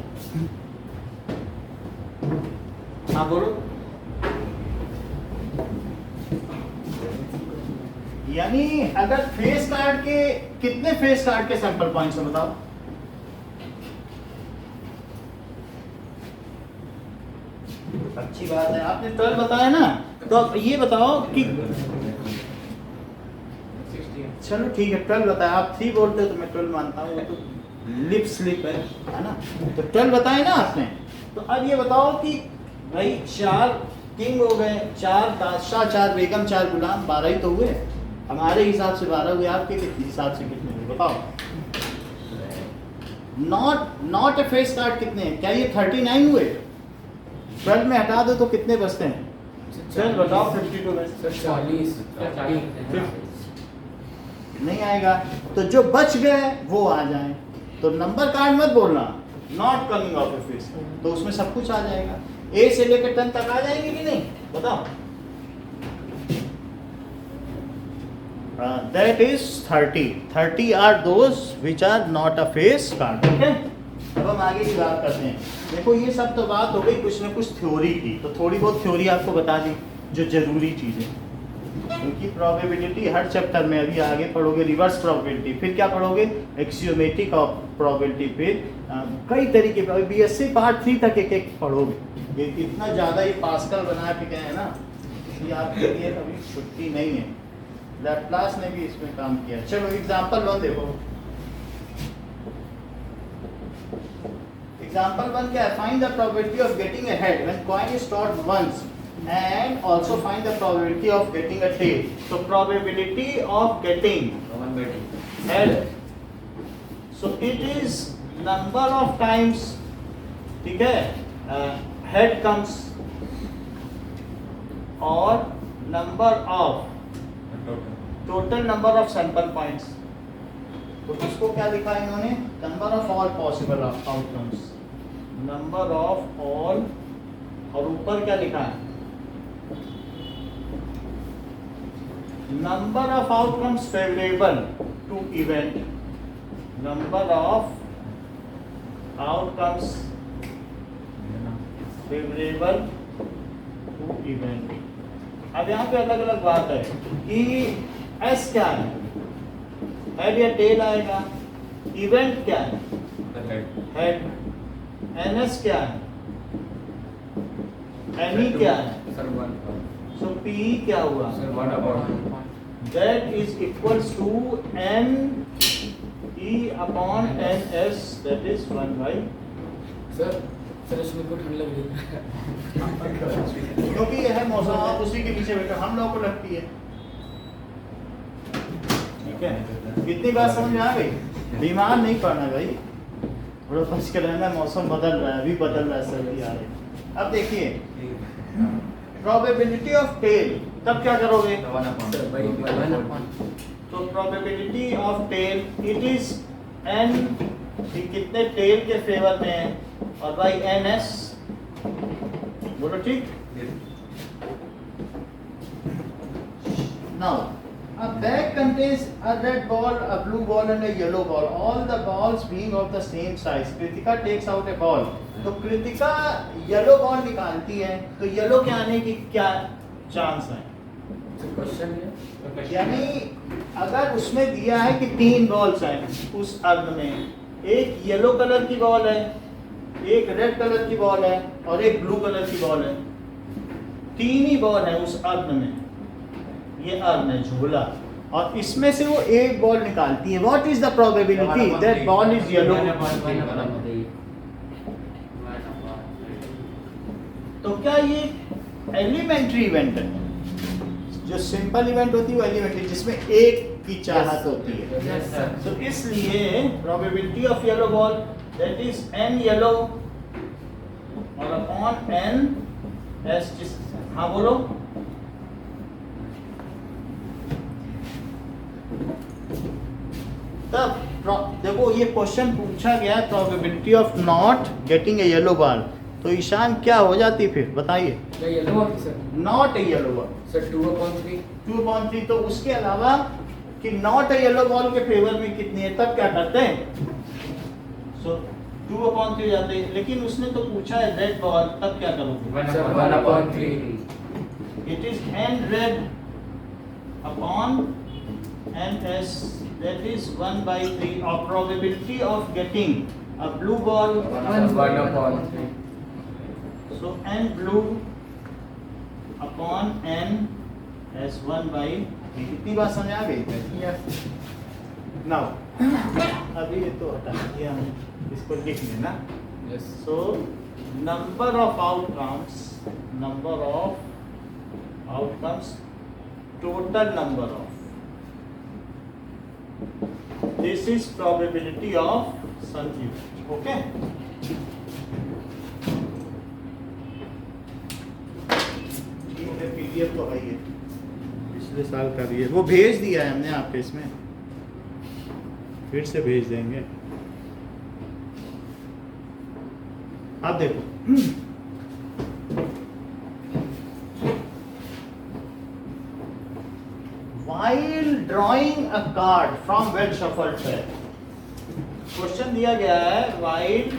हाँ बोलो। यानी अगर फेस कार्ड के कितने फेस कार्ड के सैंपल पॉइंट्स हैं बताओ? अच्छी बात है, आपने 12 बताया ना, तो अब ये बताओ कि चलो ठीक है 12 बताया, आप 3 बोलते हो तो मैं 12 मानता हूँ, वो तो लिप स्लिप है ना। तो 12 बताए ना आपने। तो अब ये बताओ कि भाई 4 किंग हो गए, 4 बादशाह, 4 बेगम, 4 गुलाम, 12 ही तो हुए। हमारे हिसाब से 12 हुए, आपके हिसाब से कितने हुए बताओ। नॉट ए फेस कार्ड कितने हैं? क्या ये 39 हुए? 12 में हटा दो तो कितने बचते हैं? चल बताओ 52 में सर 40 नहीं आएगा, तो जो बच गए वो आ जाए। तो नंबर कार्ड मत बोलना, not coming of A face, तो उसमें सब कुछ आ जाएगा। ए से लेकर 10 तक आ जाएंगे कि नहीं बताओ। That is 30. 30 are those which are not a face card. ठीक है, अब हम आगे की बात करते हैं। देखो ये सब तो बात हो गई कुछ ना कुछ थ्योरी की, तो थोड़ी बहुत थ्योरी आपको बता दी जो जरूरी चीज़ें, क्योंकि प्रोबेबिलिटी हर चैप्टर में अभी आगे पढ़ोगे रिवर्स प्रोबेबिलिटी, फिर क्या पढ़ोगे एक्सियोमेटिक ऑफ प्रोबेबिलिटी, फिर कई तरीके का बीएससी पार्ट 3 तक एक एक पढ़ोगे। ये इतना ज़्यादा ये पास्कल बना के गए हैं ना, इसलिए आपके लिए कभी छुट्टी नहीं है। लैप्लास ने भी इसमें काम किया। चलो एग्जांपल 1 देखो। एग्जांपल 1 क्या है? Find the probability of getting a head when coin is tossed once and also find the probability of getting a tail. So probability of getting head, so it is number of times, ठीक है, head comes और number of total number of sample points। तो इसको क्या लिखा है इन्होंने? number of all possible outcomes, number of all, और ऊपर क्या लिखा है? number of outcomes favorable to event, number of outcomes favorable to event। अब यहाँ पे अलग अलग बात है कि S क्या है, हेड या टेल आएगा, इवेंट क्या है हेड, NS क्या है, NE क्या है, सर 1 सो PE क्या हुआ, sir 1/1 that is equals to NE upon NS, that is 1 by, sir इसमें को ठंड लग रही है क्योंकि यह है मौसम, आप उसी के पीछे बैठे, हम लोगों को लगती है। ठीक है, इतनी बात समझ में आ गई? बीमार नहीं पड़ना भाई, थोड़ा बच के रहना, मौसम बदल रहा है, अभी बदल रहा है, सर्दी आ रही है। अब देखिए प्रोबेबिलिटी ऑफ टेल, तब क्या करोगे? सर भाई 1/1 तो probability of tail it is n, कितने टेल के फेवर में है, और बाई NS, बोलो ठीक। Now a bag contains a red ball, a blue ball and a yellow ball, all the balls being of the same size। Kritika takes out a ball, तो Kritika yellow ball निकालती है, तो yellow के आने की क्या चांस है? क्वेश्चन है, यानी अगर उसमें दिया है कि 3 बॉल्स हैं उस अर्ध में, एक येलो कलर की बॉल है, एक रेड कलर की बॉल है और एक ब्लू कलर की बॉल है, 3 ही बॉल है उस अर्ध में, ये अर्ध है झोला, और इसमें से वो एक बॉल निकालती है। What is the probability that ball is yellow? तो क्या ये एलिमेंट्री इवेंट है? जो सिंपल इवेंट होती है वो एलिमेंट्री, जिसमें एक की चाहत होती है। Yes sir. तो इसलिए probability of yellow ball that is n yellow और अपॉन n s, हाँ बोलो। तब देखो ये क्वेश्चन पूछा गया probability of not getting a yellow ball, तो ईशान क्या हो जाती फिर बताइए? क्या yellow ball sir? Not a yellow ball, sir 2/3 2/3। तो उसके अलावा कि नॉट ए येलो बॉल के फेवर में कितनी है, तब क्या करते हैं? सो 2/3 जाते हैं। लेकिन उसने तो पूछा है रेड बॉल, तब क्या करोगे? Sir 1/3 it is n red upon ns, that is 1/3 of probability of getting a blue ball, 1/3 so n blue upon n as 1/3। इतनी बात समझ आ गई है? यस नाउ अभी ये तो हटा दिया हम, इसको लिख लेना। Yes. So number of outcomes, total number of. This is probability of confusion. Okay. PDF तो है ये, पिछले साल का भी है, वो भेज दिया है हमने आपके इसमें, फिर से भेज देंगे। आप देखो, while drawing a card from well shuffled pack, question दिया गया है while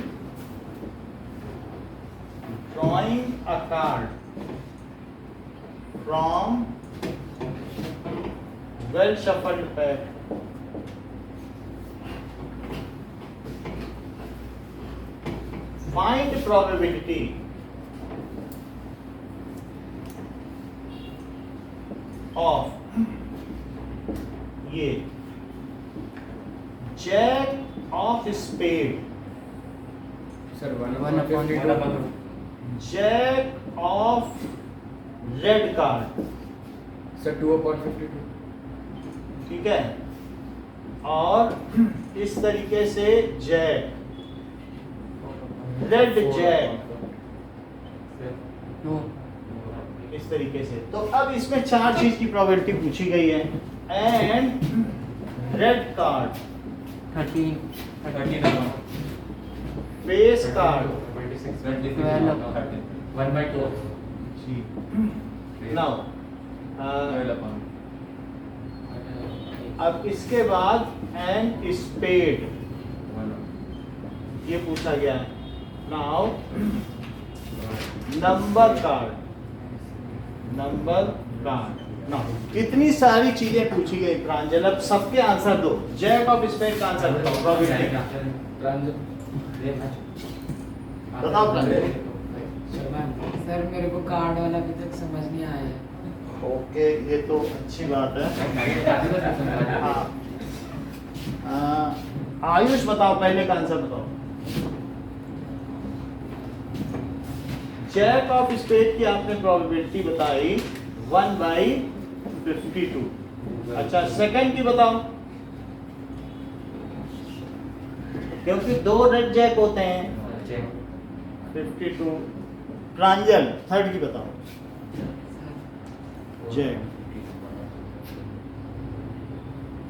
drawing a card from well shuffled pack, find probability of ये jack of spade, Sir, 1 One upon upon 52. Jack of red card, Sir, 2 upon 52. ठीक है, और इस तरीके से जैक, रेड जैक, नो इस तरीके से। तो अब इसमें 4 चीज की प्रोबेबिलिटी पूछी गई है, and red card, 13 face card, 1/2. Now अब इसके बाद एंड स्पेड, ये पूछा गया है। नाउ नंबर कार्ड, नाउ इतनी सारी चीजें पूछी गई प्रांजल, अब सबके आंसर दो। जैक ऑफ स्पेड का आंसर बताओ, प्रोबेबिलिटी बताओ प्रांजल। सर मेरे को कार्ड वाला अभी तक समझ नहीं आया है। ओके, ये तो अच्छी बात है। हाँ, आयुष बताओ, पहले का आंसर बताओ। जैक ऑफ स्पेड की आपने प्रोबेबिलिटी बताई 1/52। अच्छा, सेकंड की बताओ, क्योंकि 2 रेड जैक होते हैं, 52। प्रांजल थर्ड की बताओ। जैक,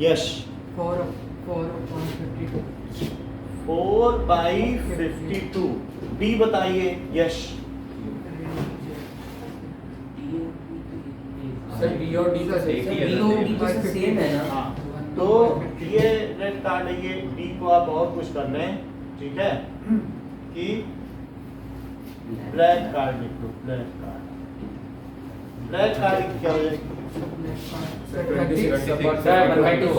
यश 4/52 4/52। डी बताइए यश। Sir, B और D का सही है। B और D का सेम है ना? हाँ, तो ये रेड कार्ड है, ये डी को आप बहुत कुछ कर रहे हैं, ठीक है, कि ब्लैक कार्ड लिख लो। ब्लैक कार्ड की क्या हो जाएगी? Sir, 26 upon 1/2.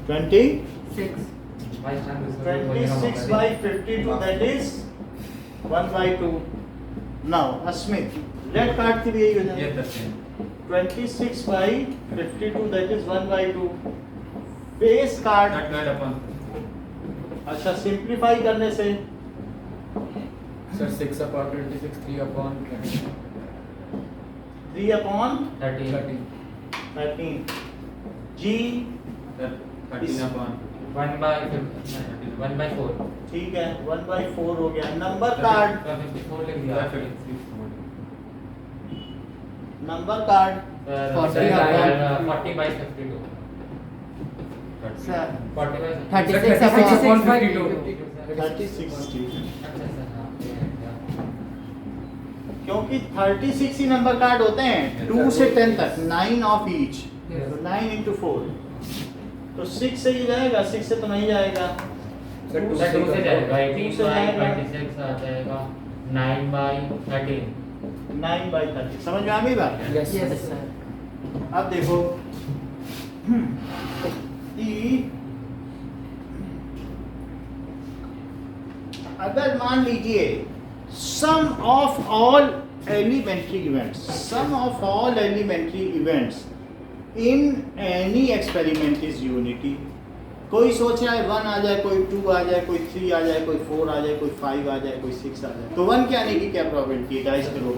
26/52, that is 1/2। Now Asmit, red card के लिए यही हो जाएगा 26/52, that is 1/2। फेस कार्ड, अच्छा सिंप्लीफाई करने से Sir, 6 upon 26, 3 upon 3/13। 13. जी 1/4. ठीक है, 1/4 हो गया। Number card, number card 40/52. Sir 36 upon 52. 36। अच्छा सर, हाँ, क्योंकि 36 ही नंबर कार्ड होते हैं 2 से 10 तक, 9 ऑफ ईच, 9 into 4, तो 6 से ही जाएगा, 6 से तो नहीं जाएगा। Sir, 2 सर 2 से जाएगा, 2 से जाएगा। 18/26 आ जाएगा, 9/13. 9/30। समझ में आ गई बात? Yes, yes sir. अब देखो कि अगर मान लीजिए sum of all elementary events, sum of all elementary events in any experiment is unity. कोई सोच रहा है 1 आ जाए, कोई 2 आ जाए, कोई 3 आ जाए, कोई 4 आ जाए, कोई 5 आ जाए, कोई 6 आ जाए, तो 1 के आने की क्या प्रोबेबिलिटी है गाइस? करो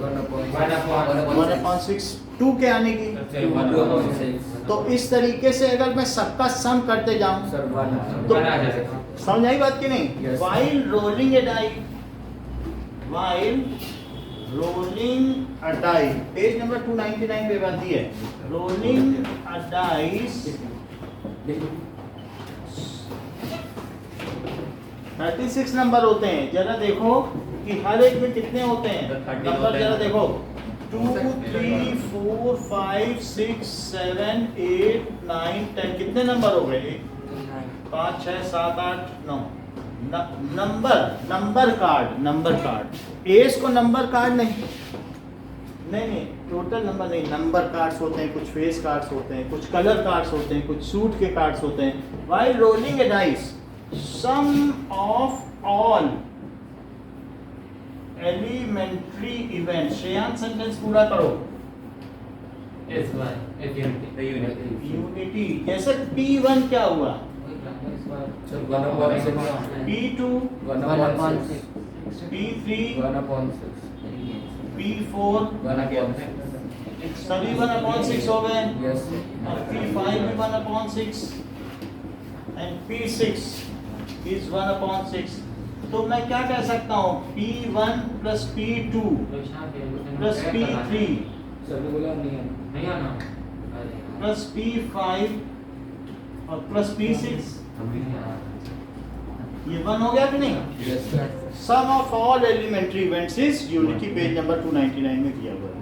1/6। 2 के आने की, तो इस तरीके से अगर मैं सबका सम करते जाऊं तो समझ आई बात कि नहीं? While rolling a die, page number 299 पे बात दी है, rolling a dice 36 नंबर होते हैं। जरा देखो कि हर एक में कितने होते हैं नंबर, जरा देखो 2 3 4 5 6 7 8 9 10, कितने नंबर हो गए? 5 6 7 8 9 नंबर कार्ड। एस को नंबर कार्ड नहीं, टोटल नंबर नहीं, नंबर कार्ड्स होते हैं, कुछ फेस कार्ड्स होते हैं, कुछ कलर कार्ड्स होते हैं, कुछ सूट के कार्ड्स होते हैं। While rolling a dice, sum of all elementary events, Shreyansh sentence पूरा करो। यूनिटी, जैसे P1 क्या हुआ, P2 P3 P4 सभी 1/6 हो गए, और P5 भी 1/6 and P6 is 1/6। तो मैं क्या कह सकता हूँ? P1 plus P2 plus P3 plus P5 और plus P6, ये 1 हो गया कि नहीं? Sum of all elementary events is unity, page number 299 में दिया हुआ है।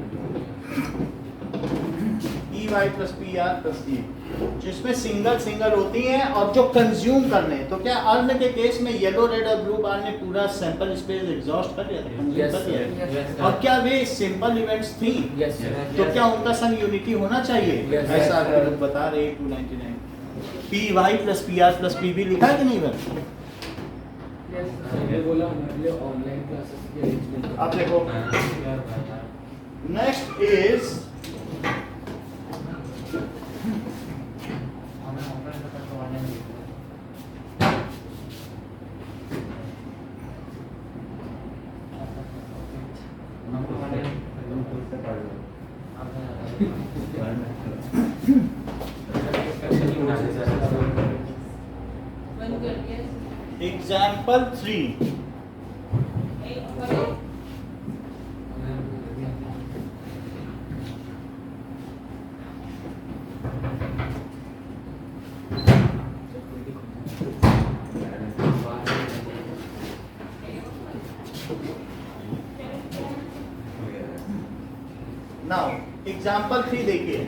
EY plus PR plus E, जिसमें सिंगल होती हैं और जो कंज्यूम करने हैं। तो क्या अर्न के केस में येलो, रेड और ब्लू बार ने पूरा सैंपल स्पेस एग्जॉस्ट कर दिया था, कंज्यूम कर दिया? और क्या वे सिंपल इवेंट्स थी? तो क्या उनका सम यूनिटी होना चाहिए? ऐसा आप लोग बता रहे हैं 299। PY plus PR plus PB लिखा है कि नहीं बन? ऑनलाइन क्लासेस की अरेंजमेंट। अब देखो next is example 3। Now example 3 देखिए।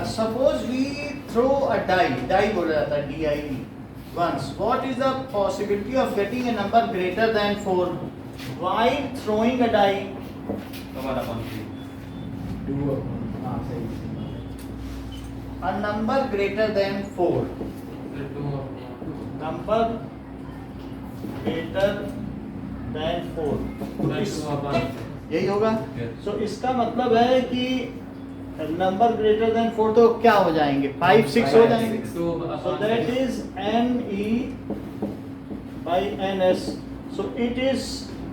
Suppose we throw a die बोला जाता है, DIE once. What is the possibility of getting a number greater than 4 while throwing a die? A number greater than 4. Number greater than 4. यही होगा। So इसका मतलब है कि नंबर ग्रेटर देन 4 तो क्या हो जाएंगे? 5 6 हो जाएंगे। सो that is NE by NS। So it is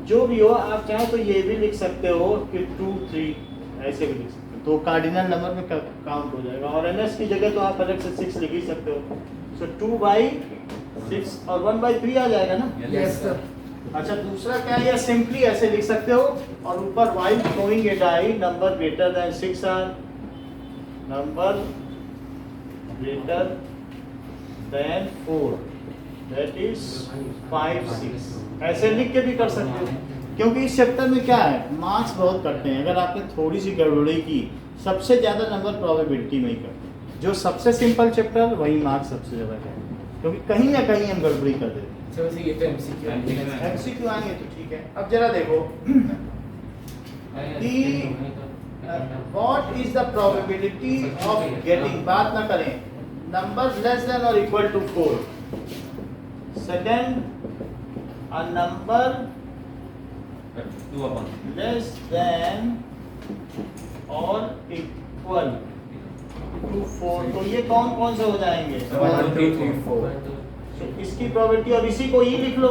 जो भी हो, आप चाहो तो ये भी लिख सकते हो कि 2 3 ऐसे भी लिख सकते हो, तो कार्डिनल नंबर में काउंट हो जाएगा। और NS की जगह तो आप अलग से 6 लिख ही सकते हो। सो 2/6 और 1/3 आ जाएगा ना? Yes sir. अच्छा, दूसरा क्या है? सिंपली ऐसे लिख सकते हो और ऊपर while throwing a die number greater than 6 are number greater than 4, that is 5 6, ऐसे लिख के भी कर सकते हो। क्योंकि इस चैप्टर में क्या है, मार्क्स बहुत कटते हैं। अगर आपने थोड़ी सी गड़बड़ी की, सबसे ज़्यादा नंबर प्रोबेबिलिटी में ही करते हैं। जो सबसे सिंपल चैप्टर वही मार्क्स सबसे ज़्यादा करते हैं, क्योंकि कहीं ना कहीं हम गड़बड़ी कर देते हैं। ये तो MCQ MCQ आएंगे तो ठीक है। अब जरा देखो what is the probability of getting, बात ना करें, numbers less than or equal to 4। Second, a number 2 upon less than or equal to 4, तो ये कौन कौन से हो जाएंगे? 1 2 3 4 तो इसकी प्रोबेबिलिटी, और इसी को ई लिख लो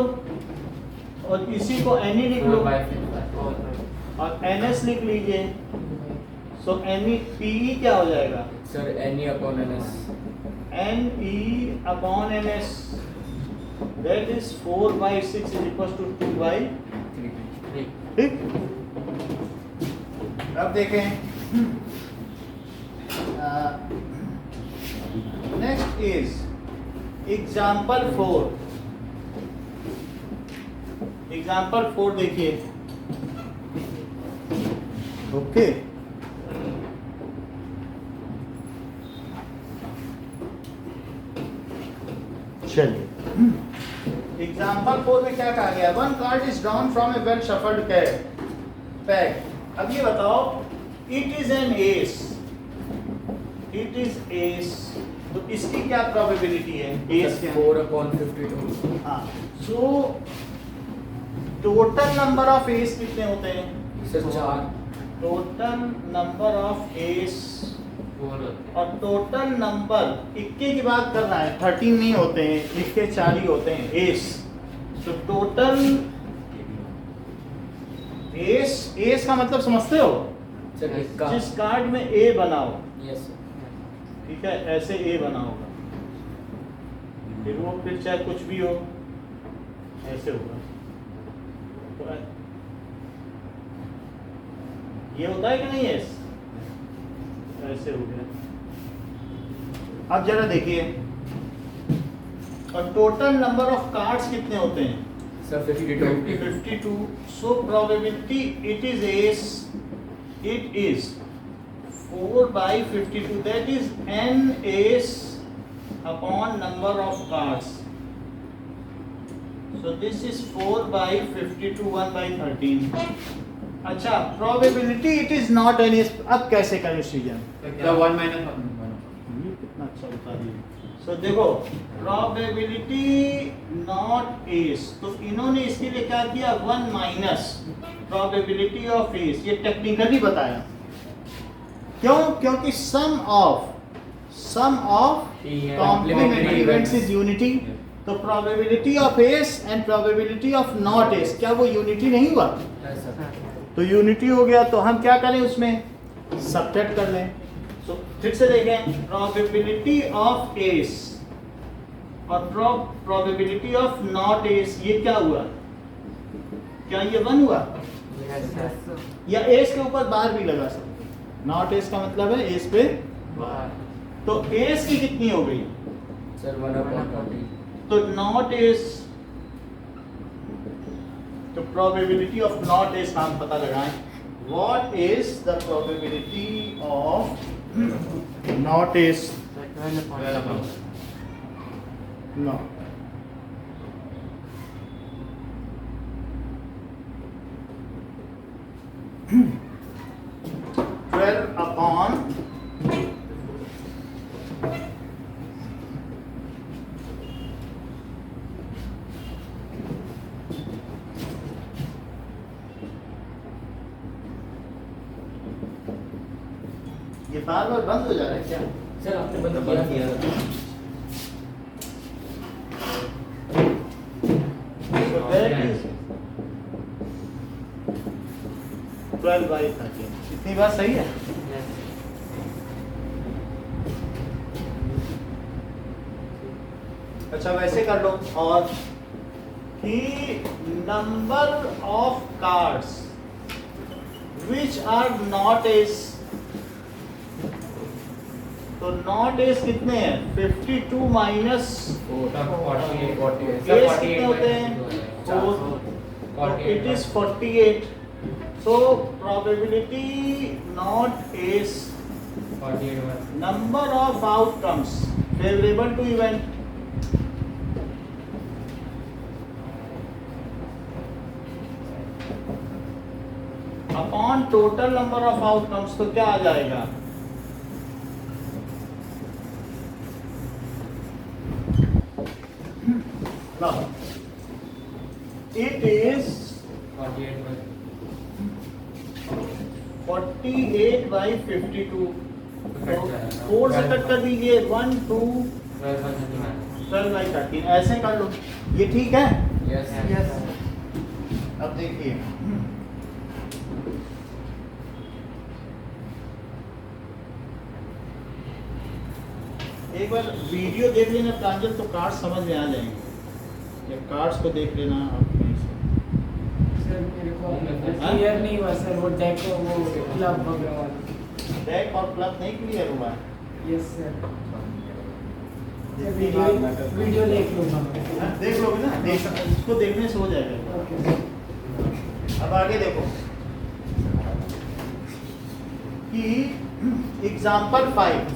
और इसी को एन ई लिख लो 4 by 5 और एन एस लिख लीजिए। सो एन ई पी ई क्या हो जाएगा? Sir NE upon NS N E upon N S, that is 4 by 6 is equal to 2 by 3 ठीक। अब देखें नेक्स्ट इज एग्जाम्पल 4। एग्जाम्पल 4 देखिए। ओके चलिए, एग्जाम्पल 4 में क्या कहा गया? One card is drawn from A well shuffled pack. अब ये बताओ, it is an S, it is S, तो इसकी क्या प्रोबेबिलिटी है? एस क्या है? 4 upon 52 हाँ, so total number of S कितने होते हैं? Sir 4 total number of S, 4 और टोटल नंबर इक्के की बात कर रहा है, 13 नहीं होते हैं, इक्के 4 ही होते हैं एस। तो टोटल एस, एस का मतलब समझते हो? सर इक्का जिस कार्ड में ए बनाओ, यस सर ठीक है, ऐसे ए बना होगा, फिर वो फिर चाहे कुछ भी हो ऐसे होगा। तो ये होता है कि नहीं एस? ऐसे हो गया। अब जरा देखिए, और टोटल नंबर ऑफ कार्ड्स कितने होते हैं? Sir 52 52। So probability it is S, it is 4 by 52, that is n ace upon number of cards. So this is 4 by 52, 1 by 13. अच्छा, probability it is not an ace। अब कैसे करें season? क्या 1 minus 1 कितना अच्छा बता दिए। So देखो, probability not ace, तो इन्होंने इसके लिए क्या किया? 1 minus probability of ace। ये टेक्निकली बताया। क्यों? क्योंकि sum of complementary events is unity. तो probability of ace and probability of not ace, क्या वो यूनिटी नहीं हुआ? यस सर तो यूनिटी हो गया, तो हम क्या करें उसमें? सब्ट्रैक्ट कर लें। तो फिर से देखें, प्रोबेबिलिटी ऑफ एस और प्रोबेबिलिटी ऑफ नॉट एस, ये क्या हुआ? क्या ये 1 हुआ? या एस के ऊपर बार भी लगा सकते? नॉट एस का मतलब है एस पे बार। तो एस की कितनी हो गई? सर 1 upon 40 तो नॉट एस, तो प्रोबेबिलिटी ऑफ नॉट एस हम पता लगाएं। What is the probability of not ace? No, upon ये बार बार बंद हो जा रहा है क्या? सर आपने बंद किया So that is 12 by 13। इतनी बात सही है? अच्छा वैसे कर लो, और कि number of cards which are not ace, तो नॉट एस कितने हैं? 52 माइनस 48 एस कितने होते हैं? 4, it is 48। So probability not S, 48 number of outcomes favorable to event, upon total number of outcomes, तो क्या आ जाएगा? It is 48 by 52। 4 से कट कर दीजिए, 1 2 12 बाई 13, ऐसे कर लो। ये ठीक है? यस। अब देखिए, एक बार वीडियो देख लेना प्रांजल, तो कार्ड समझ में आ जाएंगे। या कार्ड्स को देख लेना आप। सर मेरे को क्लियर नहीं हुआ सर, वो डेक को वो क्लब वगैरह वाला। डेक और क्लब नहीं क्लियर हुआ है। यस सर, वीडियो देख लूँगा मैं। हाँ, देख लोगे ना, इसको देखने से हो जाएगा। ओके। अब आगे देखो कि एग्जाम्पल 5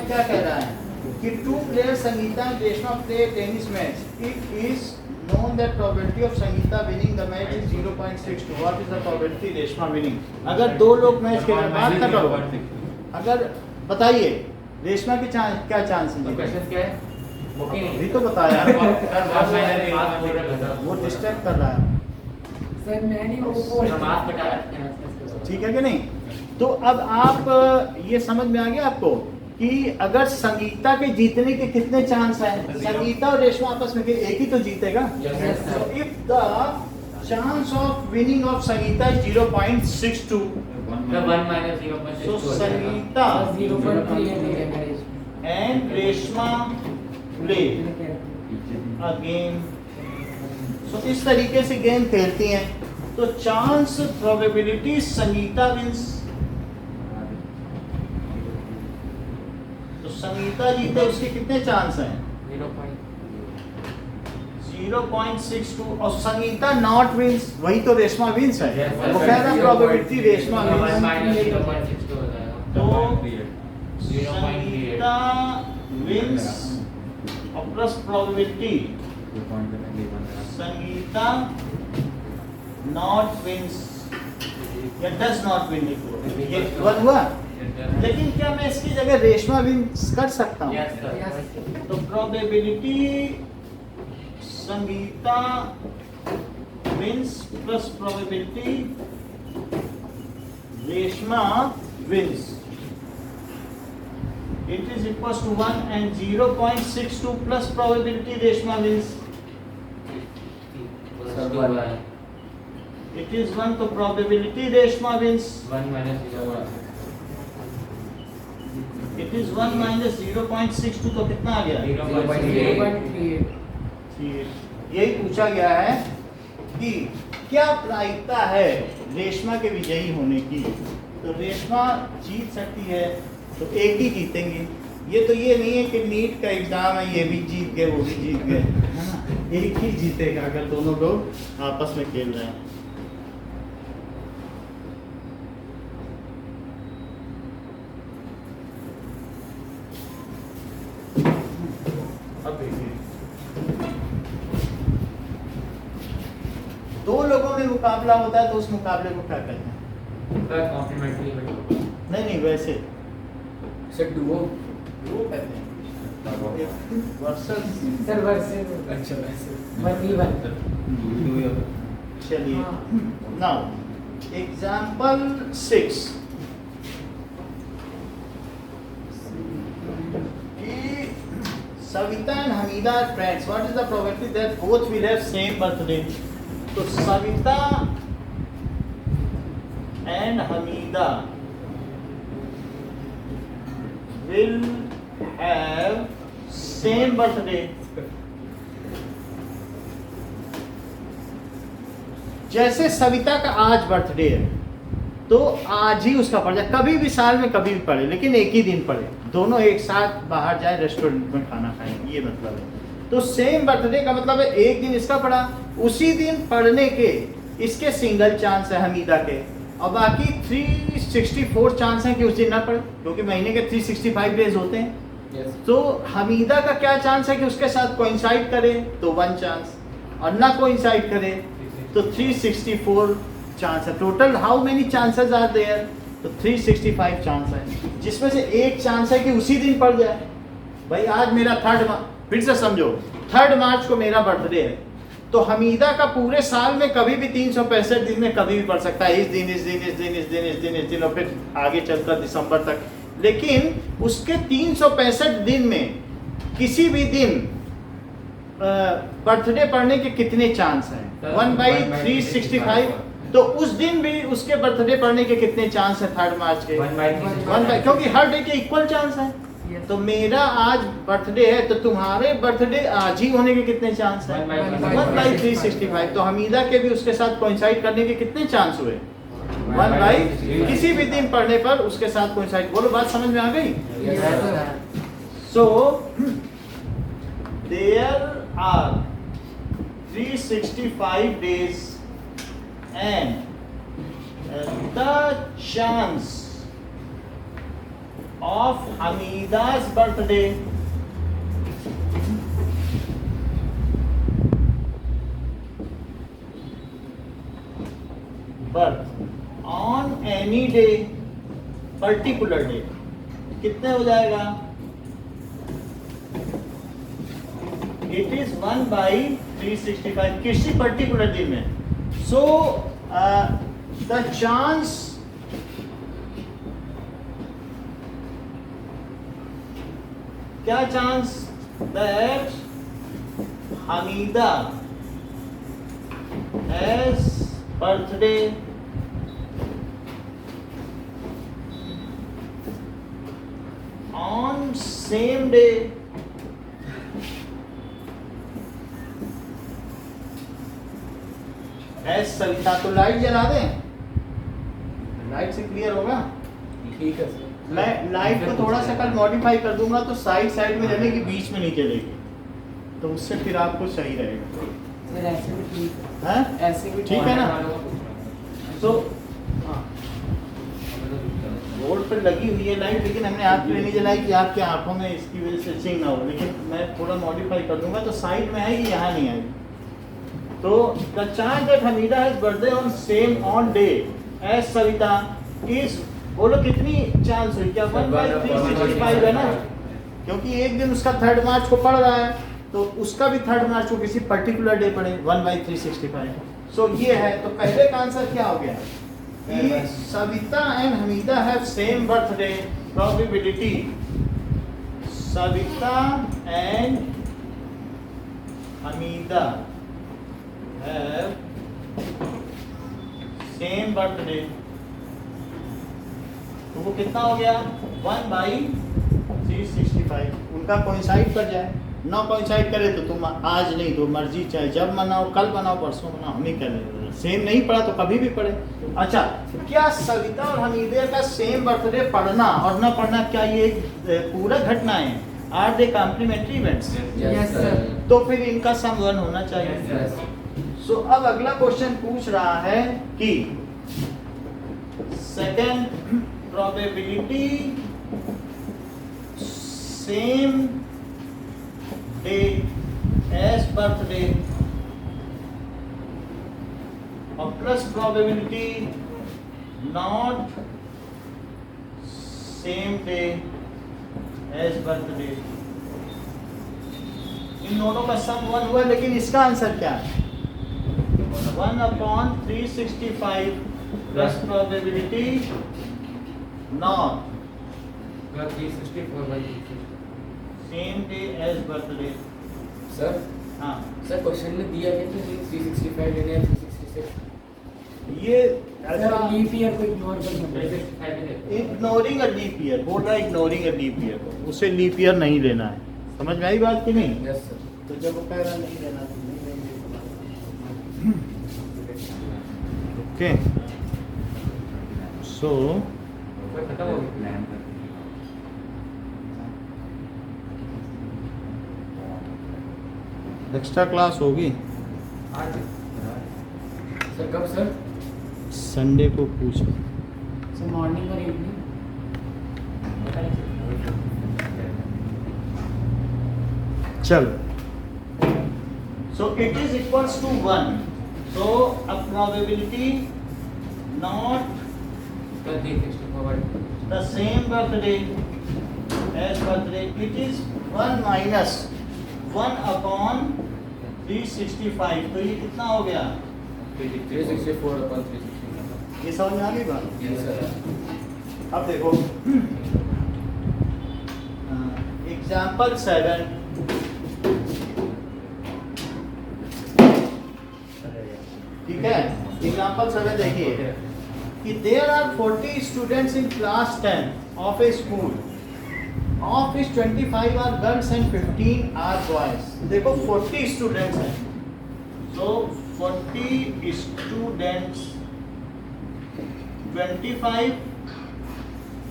क्या कह रहा है कि 2 players Sangeeta and Reshma play a tennis match. It is known that probability of Sangeeta winning the match is 0.62. What is the probability Reshma winning? अगर 2 लोग मैच खेल रहे हैं, बात कर रहा हूँ, अगर बताइए रेशमा की क्या चांस है? क्वेश्चन क्या है? अभी तो बताया वो डिस्टर्ब कर रहा है। सर मैं नहीं वो ठीक है कि नहीं? तो अब आप ये समझ में आ गया आपको कि अगर संगीता के जीतने के कितने चांस हैं? संगीता और रेशमा आपस में एक ही तो जीतेगा। If the chance of winning of Sangeeta is 0.62, so Sangeeta 0.3 and Reshma play a game, so इस तरीके से गेम खेलती हैं, तो चांस प्रोबेबिलिटी संगीता विंस, तो संगीता जीते उसके कितने चांस हैं? 0.62, और संगीता नॉट विंस, वही तो रेशमा विंस है। वो कह रहा है प्रोबेबिलिटी रेशमा विंस, तो संगीता विंस और plus probability Sangeeta not wins या डज नॉट विन, ये वन हुआ। लेकिन क्या मैं इसकी जगह रेशमा विंस कर सकता हूँ? तो probability Sangeeta wins plus probability Reshma wins, it is equals to 1 and 0.62 plus probability Reshma wins. It is 1, तो probability Reshma wins. It is 1 minus 0.62, तो कितना आ गया? 0.38। यही पूछा गया है कि क्या प्रायिकता है रेशमा के विजयी होने की? तो रेशमा जीत सकती है, तो एक ही जीतेंगे। ये तो ये नहीं है कि नीट का एग्जाम है, ये भी जीत गए वो भी जीत गए, है ना? एक ही जीतेगा अगर दोनों लोग आपस में खेल रहे हैं। अब देखिए, 2 लोगों में मुकाबला होता है तो उस मुकाबले को क्या कहते हैं? कॉम्प्लीमेंट्री। नहीं वैसे सर डुओ वो कहते हैं वर्सेस। Sir versus. अच्छा वैसे 1v1। चलिए, हाँ। नाउ एग्जाम्पल 6 कि Savita and Hamida are friends, what is the probability that both will have same birthday? तो Savita and Hamida will have same birthday. जैसे सविता का आज बर्थडे है तो आज ही उसका पड़ जाए, कभी भी साल में कभी भी पड़े, लेकिन एक ही दिन पड़े, दोनों एक साथ बाहर जाए रेस्टोरेंट में खाना खाएं, ये मतलब है। तो सेम बर्थडे का मतलब है एक दिन इसका पड़ा, उसी दिन पढ़ने के इसके सिंगल चांस है हमीदा के, और बाकी 364 चांस है कि उस दिन ना पढ़े, क्योंकि महीने के 365 डेज होते हैं। तो हमीदा का क्या चांस है कि उसके साथ कोइंसाइड करे, तो 1 चांस, और ना कोइंसाइड करे तो 364 चांस है। Total how many chances are there? तो 365 चांस है, जिसमें से एक चांस है कि उसी दिन पड़ जाए। भाई आज मेरा फिर से समझो, 3 मार्च को मेरा बर्थडे है, तो हमीदा का पूरे साल में कभी भी 365 दिन में कभी भी पड़ सकता है, इस दिन इस दिन इस दिन इस दिन इस दिन इस दिन, और फिर आगे चलकर दिसंबर तक। लेकिन उसके 365 दिन में किसी भी दिन बर्थडे पड़ने के कितने चांस हैं? 1/365। तो उस दिन भी उसके बर्थडे पड़ने के कितने चांस हैं 3 मार्च के? 1/, क्योंकि हर डे के इक्वल चांस हैं। तो मेरा आज बर्थडे है, तो तुम्हारे बर्थडे आज ही होने के कितने चांस हैं? 1/365। तो हमीदा के भी उसके साथ कोइंसाइड करने के कितने चांस हुए? 1/, किसी भी दिन पढ़ने पर उसके साथ कोइंसाइड। बोलो, बात समझ में आ गई? So there are 365 days and the chance of Hamida's birthday birth on any day, particular day, कितने हो जाएगा? It is 1/365 किसी पर्टिकुलर दिन में। So the chance क्या chance that Hamida has birthday on same day as Savita. तो light जला दें, लाइट से क्लियर होगा? ठीक है सर। मैं लाइट को थोड़ा सा कल मॉडिफाई कर दूंगा, तो साइड साइड में जलेगी, बीच में नहीं जलेगी, तो उससे फिर आपको सही रहेगा। सर ऐसे भी ठीक है। हैं? ऐसे भी ठीक है ना? तो बोर्ड पर लगी हुई है लाइट, लेकिन हमने आपके लिए नहीं जलाई कि आपकी आंखों में इसकी वजह से चिंग ना हो, लेकिन मैं थोड़ा मॉडिफाई कर दूंगा तो साइड में आएगी, यहाँ नहीं आएगी। तो the chance that Hamida has birthday on same on day as Savita is, बोलो कितनी चांस हुई? क्या 1/365 है ना? क्योंकि एक दिन उसका 3 मार्च को पड़ रहा है, तो उसका भी 3 मार्च को किसी पर्टिकुलर डे पड़े, 1/365। सो ये है। तो पहले का आंसर क्या हो गया कि Savita and Hamida have same birthday, probability Savita and Hamida have same birthday, तो वो कितना हो गया? 1/365। उनका कोइंसाइड कर जाए, ना कोइंसाइड करे तो तुम आज नहीं तो मर्जी, चाहे जब मनाओ, कल मनाओ, परसों मनाओ, हम ही कर रहे। सेम नहीं पड़ा तो कभी भी पड़े। अच्छा, क्या सविता और हमीदे का सेम बर्थडे पढ़ना और ना पढ़ना, क्या ये एक पूरा घटना है? Are they complementary events? Yes sir. तो फिर इनका सम 1 होना चाहिए। सो अब अगला क्वेश्चन पूछ रहा है कि second probability same day as birthday और plus probability not same day as birthday. इन दोनों का सम 1 हुआ, लेकिन इसका आंसर क्या है? 1/365 plus probability not same day as birthday. Sir हाँ, सर क्वेश्चन में दिया है कि 365 लेने हैं 366। ये सर लीप ईयर को इग्नोर कर सकते हैं। इग्नोरिंग अ लीप ईयर बोल रहा है, इग्नोरिंग अ लीप ईयर, उसे लीप ईयर नहीं लेना है। समझ में आई बात कि नहीं? Yes sir. तो जब वो कह रहा नहीं लेना तो नहीं लेंगे। ओके, सो खत्म हो गया। एक्स्ट्रा क्लास होगी सर कब सर? संडे को पूछ। सर मॉर्निंग और इवनिंग? चलो, so it is equals to 1। So a probability not the same birthday as birthday, it is 1 minus 1/365, तो ये कितना हो गया? 364/365. ये समझ में आ गई बात? Yes, sir. अब देखो एग्जाम्पल 7, ठीक है। एग्जाम्पल 7 देखिए कि there are 40 students in class 10 of a school, of which 25 are girls and 15 are boys. देखो 40 स्टूडेंट्स हैं, so 40 स्टूडेंट्स, 25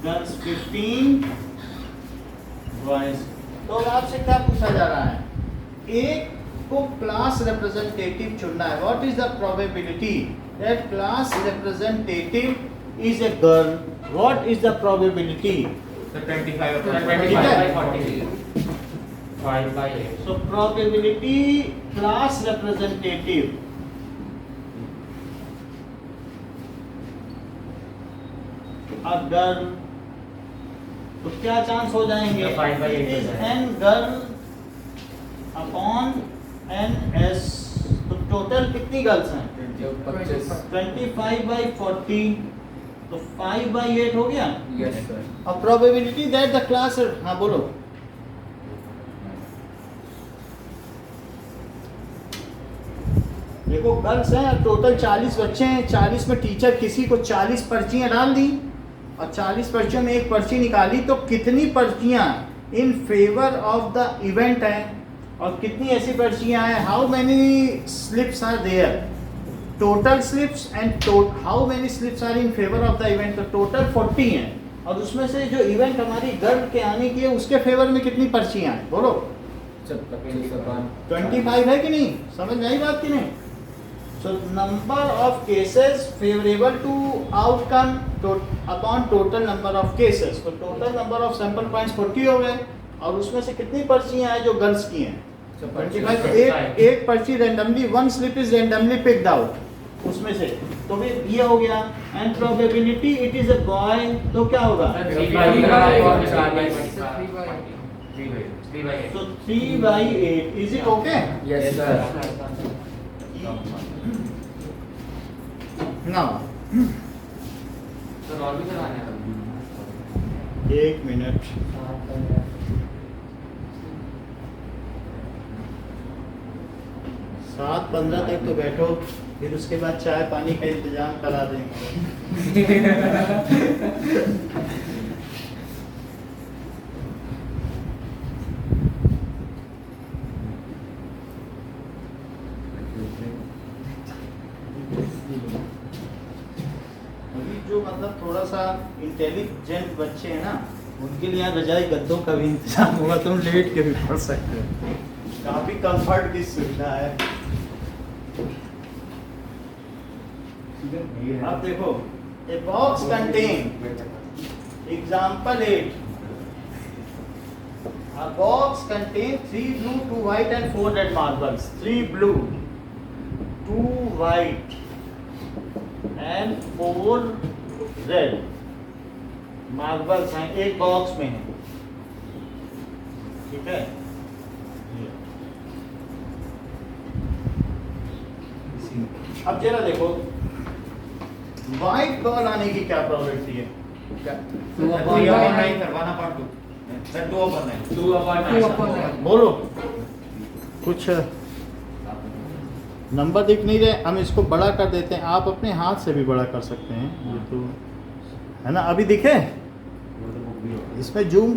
गर्ल्स, 15 बॉयज। तो अब आपसे क्या पूछा जा रहा है? एक को क्लास रिप्रेजेंटेटिव चुनना है। What is the probability that class representative is a girl? What is the probability? So 25 ठीक है। 5/8. So probability class representative a girl, तो क्या चांस हो जाएंगे? तो 5/8 It is हो जाएगा। n girl upon n s, तो टोटल कितनी गर्ल्स हैं? 25. 25/40, तो 5/8 हो गया। Yes, sir. अब प्रोबेबिलिटी दैट द क्लास, हाँ बोलो। देखो गर्ल्स हैं, टोटल 40 बच्चे हैं, 40 में टीचर किसी को 40 पर्चियां डाल दी और 40 पर्चियों में एक पर्ची निकाली, तो कितनी पर्चियां in favour of the event हैं और कितनी ऐसी पर्चियां हैं? How many slips are there? Total slips and how many slips are in favour of the event? तो टोटल 40 हैं और उसमें से जो इवेंट हमारी गर्ल के आने की है उसके फेवर में कितनी पर्चियां हैं? बोलो। 25 है कि नहीं? समझ में आई बात कि नहीं? So number of cases favorable to outcome upon total number of cases, तो total number of sample points 40 हो गए और उसमें से कितनी पर्चियां हैं जो गर्ल्स की हैं? 25। एक पर्ची randomly, one slip is randomly picked out उसमें से, तो भी ये हो गया। and probability it is a boy, तो क्या होगा? So 3/8, is it okay? Yes, sir. Now sir और भी करवाने हैं। 1 मिनट, 7:15 तक तो बैठो, फिर उसके बाद चाय पानी का इंतजाम करा देंगे। अभी जो मतलब थोड़ा सा इंटेलिजेंट बच्चे हैं ना, उनके लिए यहाँ रजाई गद्दों का भी इंतजाम होगा, तुम लेट के भी पढ़ सकते हो, काफी कंफर्ट की सुविधा है। अब देखो, a box contain, example 8, a box contains 3 blue, 2 white and 4 red marbles. 3 blue, 2 white and 4 red marbles हैं एक बॉक्स में है, ठीक है। अब जरा देखो, व्हाइट बॉल आने की क्या प्रोबेबिलिटी है? 2/9 करवाना पड़ दो सर। 2/9 बोलो, कुछ नंबर दिख नहीं रहे, हम इसको बड़ा कर देते हैं, आप अपने हाथ से भी बड़ा कर सकते हैं, ये तो है ना। अभी दिखे इसमें जूम,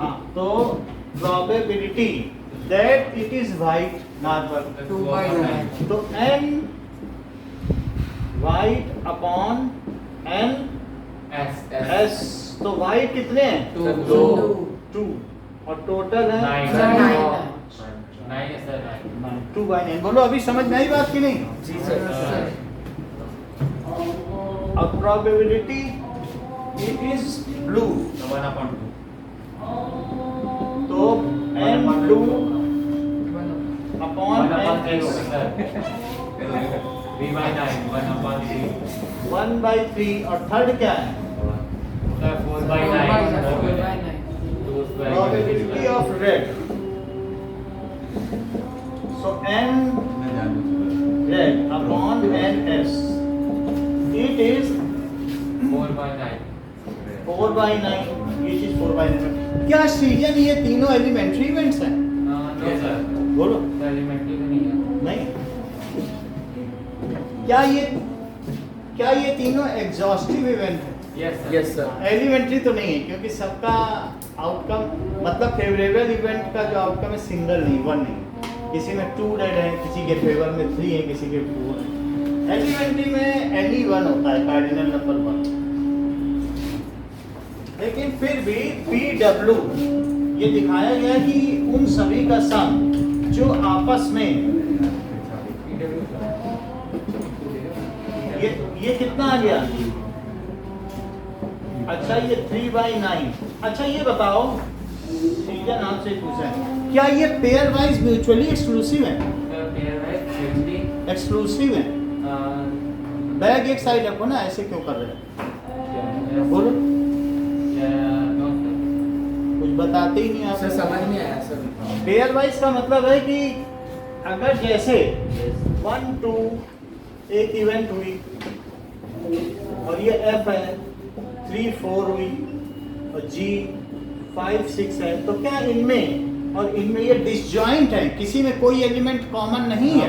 हाँ, तो probability that it is white marble, 2/9 तो n white upon n s, तो व्हाइट कितने हैं? 2 और टोटल है 9 है सर। 2/9। बोलो, अभी समझ में आई बात की नहीं? जी सर। अब प्रोबेबिलिटी इट इज ब्लू, 1/2 तो n ब्लू अपॉन n होगा सर। 3/9 1/3 1/3 और थर्ड क्या है? Sir 4/9 probability of red So n z upon n s, it is 4/9. 4/9, ये चीज 4/9। क्या सीजन ये तीनों एलिमेंट्री इवेंट्स हैं? नो सर, बोलो। एलिमेंट्री तो नहीं है। नहीं, क्या ये तीनों एग्जॉस्टिव इवेंट है? Yes sir. एलिमेंट्री तो नहीं है, क्योंकि सबका आउटकम मतलब फेवरेबल इवेंट का जो आउटकम है सिंगल नहीं, वन नहीं। किसी में 2 डेड है, किसी के फेवर में 3 है, किसी के 4 है। एलिमेंट्री में एनी वन होता है, कार्डिनल नंबर 1। लेकिन फिर भी PW ये दिखाया गया कि उन सभी का सम जो आपस में ये कितना आ गया? अच्छा ये 3/9। अच्छा ये बताओ, सीजन आपसे पूछा है, क्या ये पेयर वाइज म्यूचुअली एक्सक्लूसिव है? एक्सक्लूसिव है। बैग एक साइड रखो ना, ऐसे क्यों कर रहे हो? बोलो, कुछ बताते ही नहीं आप। सर समझ नहीं आया सर। पेयर वाइज का मतलब है कि अगर जैसे 1 2 एक इवेंट हुई और ये F है, 3 4 हुई और G 5 6 है, तो क्या इनमें और इनमें ये डिसजॉइंट है? किसी में कोई एलिमेंट कॉमन नहीं है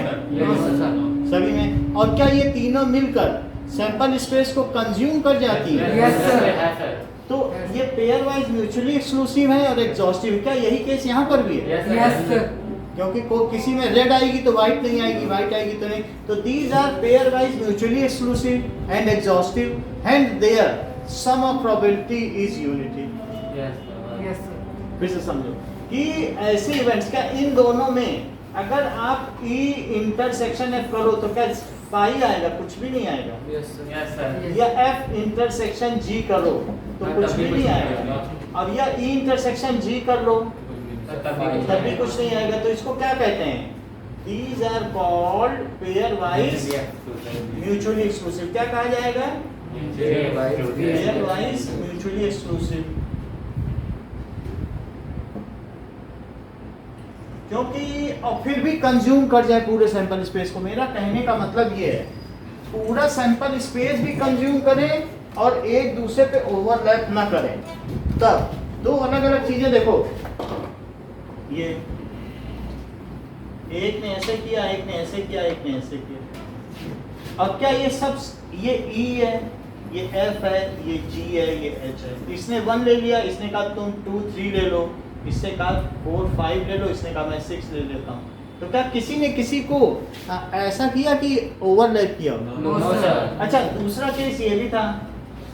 सभी में। और क्या ये तीनों मिलकर सैंपल स्पेस को कंज्यूम कर जाती है? Yes sir. तो ये पेयर वाइज म्यूचुअली एक्सक्लूसिव है और एग्जॉस्टिव। क्या यही केस यहाँ पर भी है? Yes sir. क्योंकि किसी में रेड आएगी तो व्हाइट नहीं आएगी, व्हाइट आएगी तो नहीं। तो these are pair wise mutually exclusive and exhaustive and their sum of probability is unity. Yes sir. फिर से समझो कि ऐसे इवेंट्स का इन दोनों में अगर आप E इंटरसेक्शन F करो तो क्या पाई आएगा? कुछ भी नहीं आएगा। Yes sir. या F इंटरसेक्शन G करो तो कुछ भी नहीं आएगा। और या E इंटरसेक्शन G कर लो तभी कुछ नहीं आएगा। तो इसको क्या कहते हैं? These are called pair wise mutually exclusive। क्या कहा जाएगा? Pair wise mutually exclusive। क्योंकि और फिर भी कंज्यूम कर जाए पूरे सैंपल स्पेस को। मेरा कहने का मतलब ये है, पूरा सैंपल स्पेस भी कंज्यूम करें और एक दूसरे पे ओवरलैप ना करें। तब दो अलग अलग चीजें देखो, ये एक ने ऐसे किया, एक ने ऐसे किया, एक ने ऐसे किया। अब क्या ये सब, ये E है, ये F है, ये G है, ये H है। इसने 1 ले लिया, इसने कहा तुम 2 3 ले लो, इसने कहा 4 5 ले लो, इसने कहा मैं 6 ले लेता हूँ। तो क्या किसी ने किसी को ऐसा किया कि ओवरलैप किया? No sir. अच्छा दूसरा केस ये भी था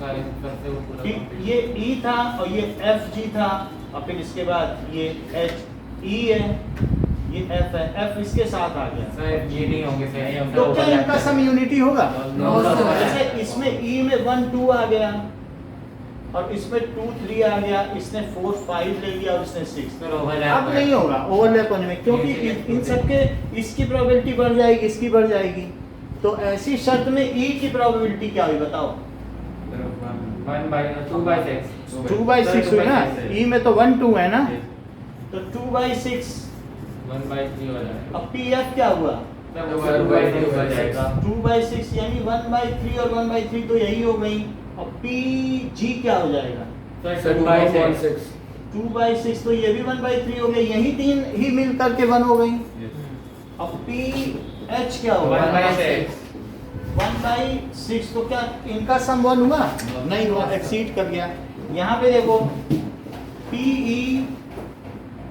कि ये E था और ये FG था और फिर इसके बाद ये HE है, ये F है, F इसके साथ आ गया। सर ये नहीं होंगे सर। तो क्या इनका सम यूनिटी होगा? No sir. जैसे इसमें E में 1 2 आ गया और इसमें 2 3 आ गया, इसने 4 5 ले लिया और इसने 6। सर ओवरलैप अब नहीं होगा ओवरलैप होने में, क्योंकि इन सबके इसकी प्रोबेबिलिटी बढ़ जाएगी, इसकी बढ़ जाएगी। तो ऐसी शर्त में E की प्रोबेबिलिटी क्या हुई बताओ? 2/6 2/6 हुई ना। E में तो 1 2 है ना, तो 2/6। 1/3 हो जाएगा। अब PF क्या हुआ? 2/3 हो जाएगा। 2/6 यानी 1/3 और 1/3 तो यही हो गई। और PG क्या हो जाएगा? सर 2/6 2/6 तो ये भी 1/3 हो गई, यही तीन ही मिल करके 1 हो गई। अब PH क्या होगा? 1/6 1/6 तो क्या इनका सम 1 हुआ? नहीं हुआ, एक्सीड कर गया। यहाँ पे देखो PE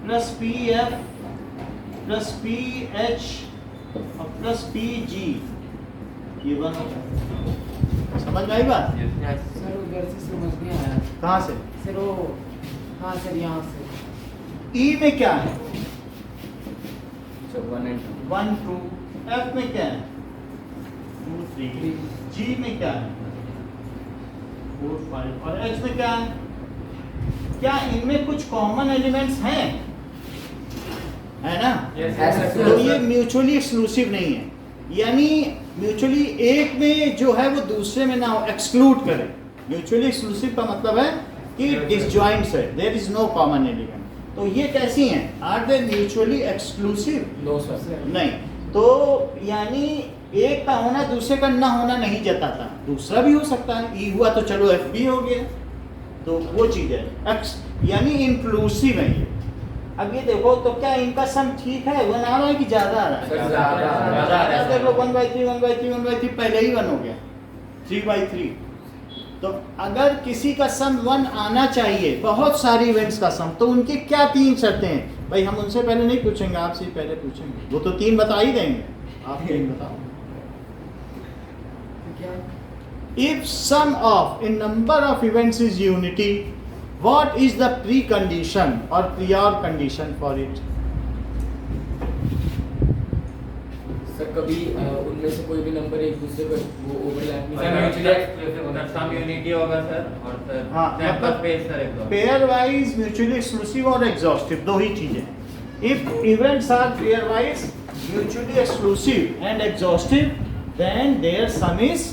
plus PF plus PH और प्लस PG ये 1 हो गया। समझ में आई बात? सर उधर से समझ नहीं आया। कहाँ से? सर वो हाँ सर यहाँ से। E में क्या है? 1 and 1 2। F में क्या है? 2 3। G में क्या है? 4 5। और H में क्या है? क्या इनमें कुछ कॉमन एलिमेंट्स हैं? है ना? तो ये म्यूचुअली एक्सक्लूसिव नहीं है, यानी म्यूचुअली एक में जो है वो दूसरे में ना हो, एक्सक्लूड करे। म्यूचुअली एक्सक्लूसिव का मतलब है कि डिसजॉइंट्स है, there is no common element. तो ये कैसी हैं? Are they mutually exclusive? No sir. नहीं। तो यानी एक का होना दूसरे का ना होना नहीं जताता, दूसरा भी हो सकता है। ई हुआ तो चलो एफ भी हो गया, तो वो चीज है एक्स, यानी इंक्लूसिव है ये। अब ये देखो तो क्या इनका सम ठीक है, 1 आ रहा है कि ज्यादा आ रहा है? सर ज्यादा ज्यादा। देखो 1/3 1/3 1/3 पहले ही 1 हो गया, 3/3। तो अगर किसी का सम 1 आना चाहिए, बहुत सारी इवेंट्स का सम, तो उनकी क्या 3 शर्तें हैं? भाई हम उनसे पहले नहीं पूछेंगे, आपसे पहले पूछेंगे, वो तो 3 बता ही देंगे, आप 3 बताओ। If sum of a number of events is unity, what is the precondition or prior condition for it? Sir कभी उनमें से कोई भी नंबर एक दूसरे पर वो ओवरलैप नहीं सर करना। म्यूचुअली एक्सक्लूसिव होगा, सम यूनिटी होगा सर, और सर हाँ, सैंपल मतलब स्पेस सर एकदम पेयर वाइज, म्यूचुअली एक्सक्लूसिव और एग्जॉस्टिव, दो ही चीजें। If events are pair wise, mutually exclusive and exhaustive, then their sum is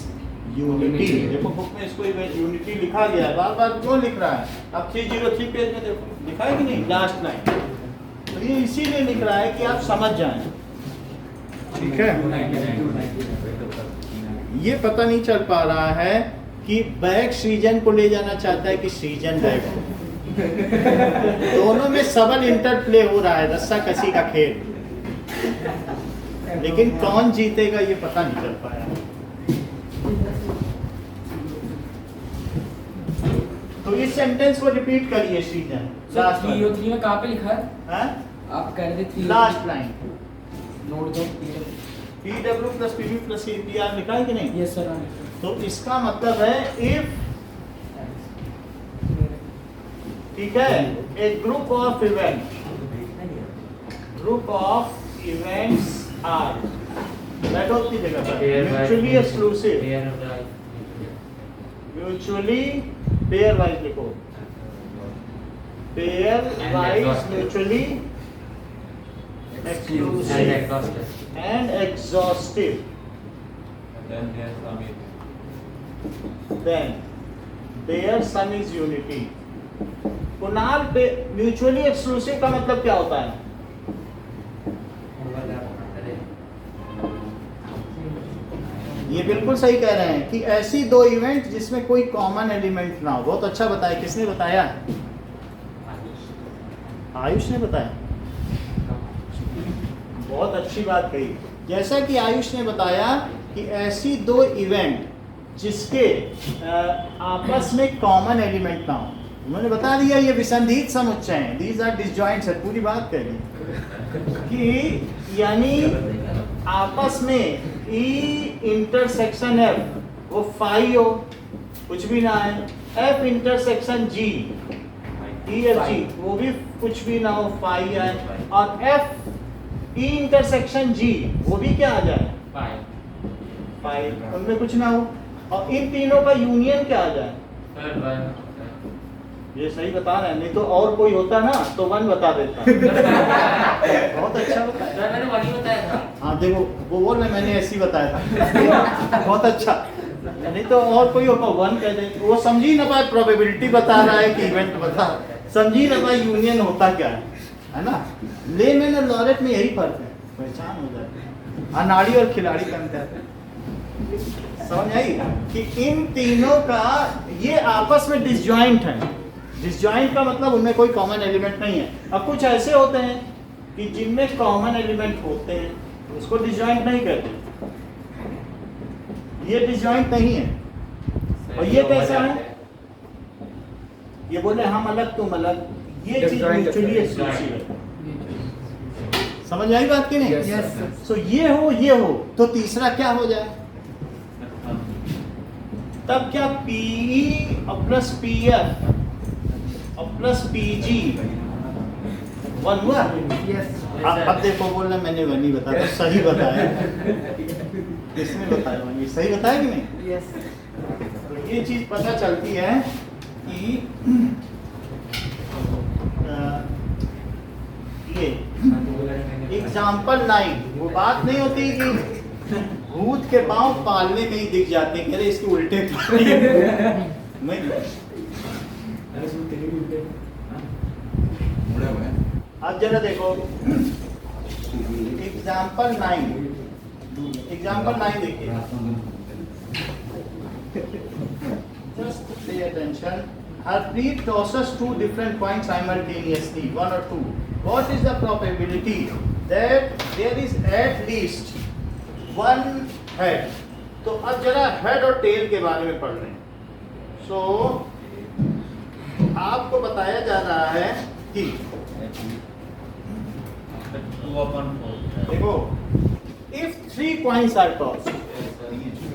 unity. देखो बुक में इसको यूनिटी लिखा गया है, बार बार क्यों लिख रहा है? अब 303 पेज में देखो लिखा है कि नहीं, लास्ट लाइन। तो ये इसीलिए लिख रहा है कि आप समझ जाएं, ठीक है? ये पता नहीं चल पा रहा है कि बैग सृजन को ले जाना चाहता है कि सृजन बैग को। दोनों में सबल इंटरप्ले हो रहा है, रस्सा कसी का खेल, लेकिन कौन जीतेगा ये पता नहीं चल पाया। तो इस सेंटेंस को रिपीट करिए सृजन, लास्ट 303 में कहाँ पे लिखा है? है, आप कह रहे थे लास्ट लाइन। नोट दो। PW + PV + CPR लिखा है कि नहीं? Yes sir. तो इसका मतलब है इफ, ठीक है, a group of events are, बैठो अपनी जगह पर, mutually exclusive, mutually pairwise लिखो, pair wise, mutually exclusive and exhaustive, then their sum is unity. Kunal पे म्यूचुअली एक्सक्लूसिव का मतलब क्या होता है? ये बिल्कुल सही कह रहे हैं कि ऐसी दो इवेंट जिसमें कोई कॉमन एलिमेंट ना हो। बहुत अच्छा बताया, किसने बताया? आयुष ने बताया, बहुत अच्छी बात कही। जैसा कि आयुष ने बताया कि ऐसी दो इवेंट जिसके आपस में कॉमन एलिमेंट ना हो, उन्होंने बता दिया ये विसंधित समुच्चय हैं, दीज आर डिसजॉइंट्स है, पूरी बात कह रही कि यानी आपस में E इंटरसेक्शन F वो फाई हो, कुछ भी ना है, F intersection G E F G वो भी कुछ भी ना हो, फाई है, और F E इंटरसेक्शन G वो भी क्या आ जाए? फाई, उनमें कुछ ना हो, और इन तीनों का यूनियन क्या आ जाए? ये सही बता रहे हैं, नहीं तो और कोई होता ना तो 1 बता देता। बहुत अच्छा बताया, मैंने वही बताया था। हाँ देखो वो बोल रहे मैंने ऐसे ही बताया था। बहुत अच्छा, नहीं तो और कोई होगा 1 कह दे, वो समझ ही ना पाए, प्रोबेबिलिटी बता रहा है कि इवेंट बता, समझ ही ना पाए यूनियन होता क्या है ना। लेमैन और लॉरेट में यही फर्क है, पहचान हो जाती है, अनाड़ी और खिलाड़ी का अंतर। समझ आई कि इन तीनों का ये आपस में डिसजॉइंट है। डिसजॉइंट का मतलब उनमें कोई कॉमन एलिमेंट नहीं है। अब कुछ ऐसे होते हैं कि जिनमें कॉमन एलिमेंट होते हैं, उसको डिसजॉइंट नहीं कहते, ये डिसजॉइंट नहीं है। और ये कैसा है? ये बोले हम अलग तुम अलग, ये चीज म्यूचुअली एक्सक्लूसिव है। समझ आई बात की नहीं? Yes, sir. सो ये हो तो तीसरा क्या हो जाए? तब क्या PE और प्लस PF और प्लस PG 1 हुआ? अब देखो बोल रहे मैंने 1 ही बताया, तो सही बताया। किसने बताया 1? ये सही बताया कि नहीं? यस। तो ये चीज पता चलती है कि ये एग्जाम्पल 9 वो बात नहीं होती कि भूत के पांव पालने में ही दिख जाते हैं, कह रहे इसके उल्टे नहीं। अब जरा देखो एग्जाम्पल 9 देखिए, just pay attention. Harpreet tosses 2 different coins simultaneously, 1 or 2. What is the probability that there is at least one head? तो अब जरा हेड और टेल के बारे में पढ़ रहे हैं। सो आपको बताया जा रहा है कि देखो, if 3 coins are tossed,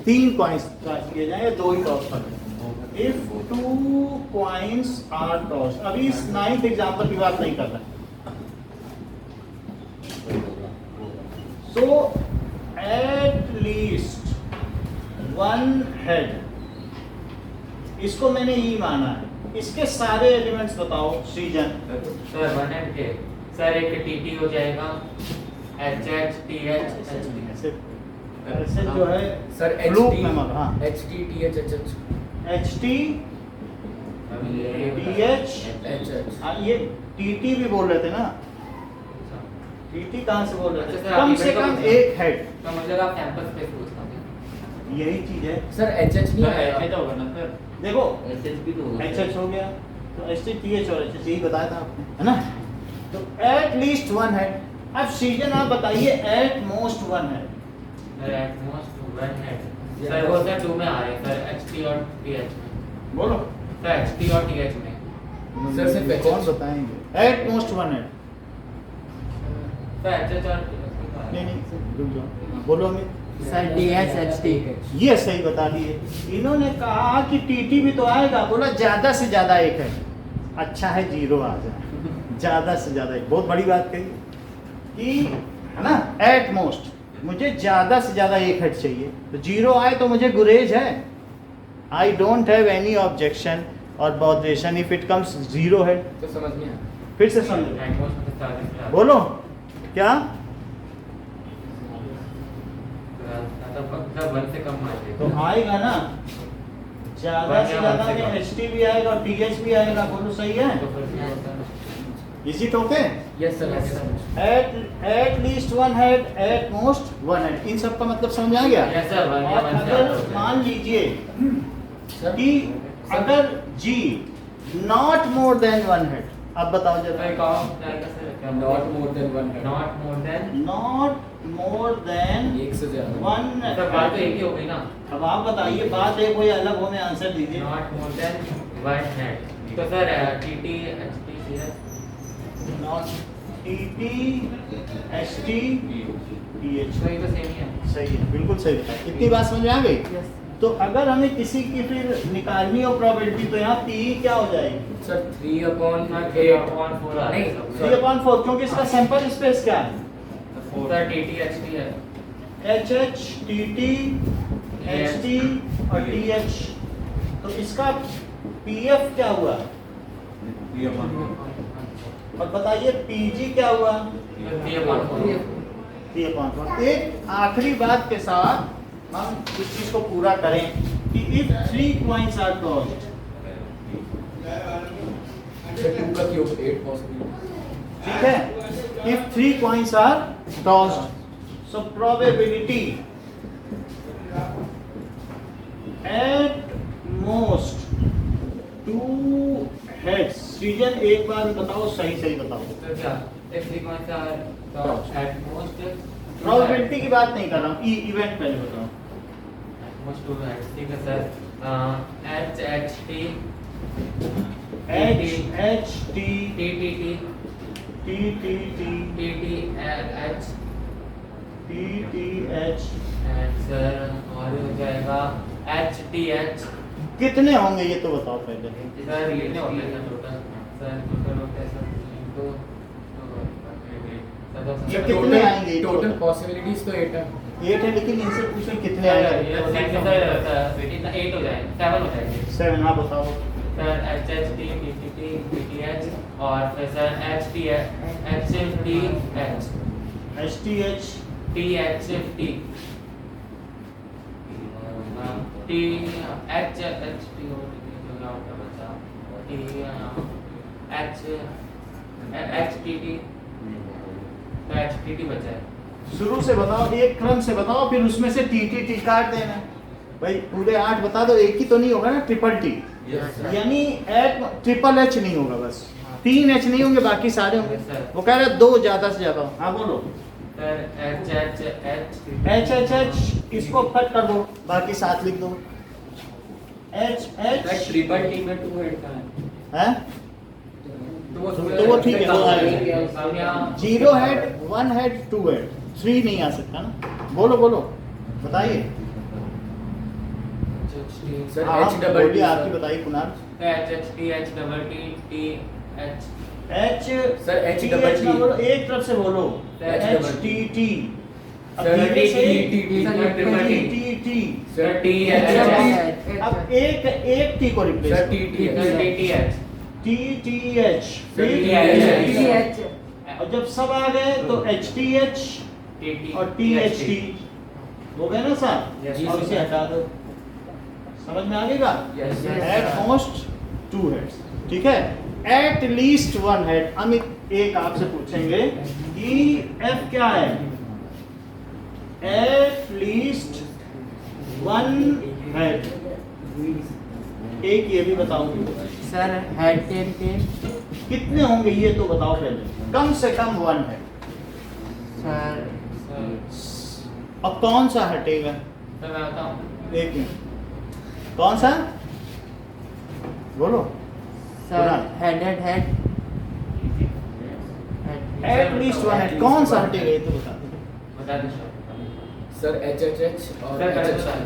3 coins toss किए जाए या 2 ही टॉस कर, इफ 2 coins are tossed, अभी इस 9th एग्जाम्पल की बात नहीं कर रहा। सो एट लीस्ट 1 head, इसको मैंने ई माना है। इसके सारे एलिमेंट्स बताओ सृजन। सर 1 and k, सर एक टीटी हो जाएगा, एच एच टी एच ऐसे जो है सर लूप में मत, हाँ H T T H H H H T T H, ये टी टी भी बोल रहे थे ना, टी टी कहाँ से बोल रहे थे? अच्छा, कम से कम एक हेड, तो मतलब आप सैंपल स्पेस पूछ रहे हैं। यही चीज है। सर एच एच नहीं सर आएगा। ऐसे तो होगा ना सर, देखो एचएचपी तो होगा एच एच हो गया, तो एच टी टी एच और एच एच यही बताया था आपने, है ना? तो एट लीस्ट 1 हेड। अब सीजन आप बताइए eight most 1 head. Sir eight most 1 head, sir वो सर 2 में आ रहे हैं सर, एचटी और टीएच में। बोलो सर एचटी और टीएच में। सर सिर्फ एच कौन बताएंगे? Eight most 1 head. Sir HH और नहीं रुक जाओ, बोलो अमित। Sir DSHT। ये सही बता दिए। इन्होंने कहा कि टीटी भी तो आएगा, बोला ज्यादा से ज्यादा एक है। अच्छा है 0 आ जाए, ज्यादा से ज्यादा एक, बहुत बड़ी बात कही कि है ना, एट मोस्ट मुझे ज्यादा से ज्यादा एक हेड चाहिए, तो 0 आए तो मुझे गुरेज है। I don't have any objection और botheration if it comes 0 head. तो समझ नहीं आया। फिर से समझो, एट मोस्ट में स्टार्टिंग से बोलो क्या? मतलब 1 से कम आएंगे तो आएगा ना, ज्यादा से ज्यादा में एच टी भी आएगा और टी एच भी आएगा। बोलो सही है? तो फिर क्या होता है? Is it okay? Yes sir. At least 1 head, at most 1 head, इन सब का मतलब समझ आ गया? यस सर, 1 और अगर मान लीजिए कि अगर जी नॉट मोर देन 1 हेड, अब बताओ तो एक जरा। और जाएगा sir, not more than 1 head. Not more then, not more then एक से ज्यादा। 1 सर बात तो एक ही हो गई ना। अब आप बताइए, बात एक कोई अलग हो, में आंसर दीजिए। नॉट मोर देन 1 हेड, तो sir TT HT CH not T T H T T H, तो ये तो सेम ही है। सही है, बिल्कुल सही बताया। इतनी बात समझ में आ गई? तो अगर हमें किसी की फिर निकालनी हो प्रोबेबिलिटी, तो यहाँ पी क्या हो जाएगी? सर 3/8 3/4 आ नहीं, रहा है 3/4, क्योंकि इसका सैंपल स्पेस क्या है? सर टीटी एचटी है। H H T T H T और टी एच, तो इसका पी एफ क्या हुआ? और बताइए पीजी क्या हुआ? 3/4 3/4। एक आखिरी बात के साथ हम इस चीज को पूरा करें कि if 3 coins are tossed, sir 2 का क्यूब 8 पॉसिबल। ठीक है, if 3 coins are tossed, so probability at most 2 heads। Season एक बार बताओ, सही सही बताओ। तो क्या if 3 coins are tossed at most probability की बात नहीं कर रहा हूँ, इवेंट पहले बताओ। at most 2 heads, ठीक है sir. H H T H H T T T T T T T T T H T T H, and sir और हो जाएगा एच टी एच। कितने होंगे ये तो बताओ पहले। सर ये नहीं होता है टोटल, सर टोटल होता है सर ये कितने आएंगे? टोटल पॉसिबिलिटीज तो 8 है। 8 है, लेकिन इनसे पूछो कितने आएंगे? 8 हो जाएंगे, 7 हो जाएंगे 7। हाँ बताओ। Sir H H T T T T T T H और फिर sir H T H T H H T H T H T T H H T हो बचा T H H T T तो HTT बचा है। शुरू से बताओ, एक क्रम से बताओ, फिर उसमें से टी काट देना। भाई पूरे 8 बता दो, एक ही तो नहीं होगा ना, ट्रिपल टी, यानी ट्रिपल एच नहीं होगा, बस 3 एच नहीं होंगे, बाकी सारे होंगे। Yes, sir. वो कह रहे 2 ज्यादा से ज्यादा। हाँ बोलो। Sir HHH H H H इसको कट कर दो, बाकी 7 लिख दो। H sir H triple T में 2 हेड का है। है तो वो ठीक है, वो आएगा। हम यहाँ 0 हेड, 1 हेड, 2 हेड, 3 नहीं आ सकता ना। बोलो बोलो, बताइए। सर हाँ, H डबल बोलिए, टी आपकी बताइए Kunal. HHT HTT H sir, H T double H ना टी। बोलो, एक तरफ से बोलो। H H double T T. T. अब सर, धीरे से T T T. Sir T H अब एक टी को रिप्लेस सर करो। T T TTH T T H, sir, फिर TTH। और जब सब आ गए तो एच टी एच TT और टी एच टी हो गए ना सर। Yes, और sir. इसे हटा दो, समझ में आ गएगा। Yes, sir. At most 2 heads, ठीक है। Eight least 1 head. अमित एक आपसे पूछेंगे कि एफ क्या है। एट लीस्ट 1 हेड, एक ये भी बताओगे सर हेड 10 कितने होंगे, ये तो बताओ पहले। कम से कम 1 हेड। सर अब कौन सा हटेगा, सर मैं बताऊँ एक मिनट, कौन सा बोलो। Sir head at least 1 head, कौन सा हटेगा ये तो बता दो। बता दो सर HHH और सर HHI।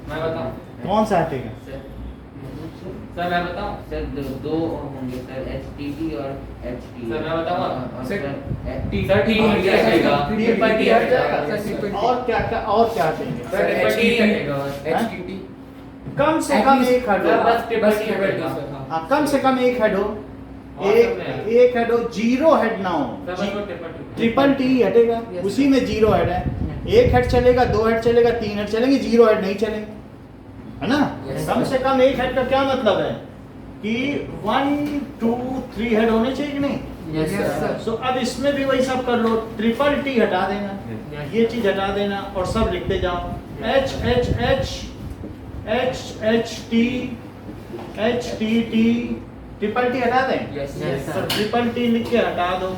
मैं बताऊँ कौन सा हटेगा। सर मैं बताऊँ सर दो होंगे सर HTT और HT सर मैं बताऊँ सर सर टी हटेगा ट्रिपल टी हटेगा और क्या क्या, और क्या हटेंगे। सर ट्रिपल टी हटेगा HTT। कम से कम एक हेड हो। बस ट्रिपल टी ट्रिपल टी हटेगा सर, हाँ। हाँ, कम से कम एक हेड हो। और सब में है। एक हेड हो, 0 हेड ना हो। सर बस वो ट्रिपल टी ट्रिपल टी हटेगा, Yes, उसी में 0 हेड है। 1 हेड चलेगा, 2 हेड चलेगा, 3 हेड चलेंगे, 0 हेड नहीं चलेंगे, है ना। Yes, कम sir. से कम एक हेड का क्या मतलब है कि 1 2 3 हेड होने चाहिए कि नहीं। यस सर सो अब इसमें भी वही सब कर लो, ट्रिपल टी हटा देना, ये चीज हटा देना और सब लिखते जाओ। H H H H H T H T T, triple T हटा दें। Yes, yes, तो sir. ट्रिपल टी लिख के हटा दो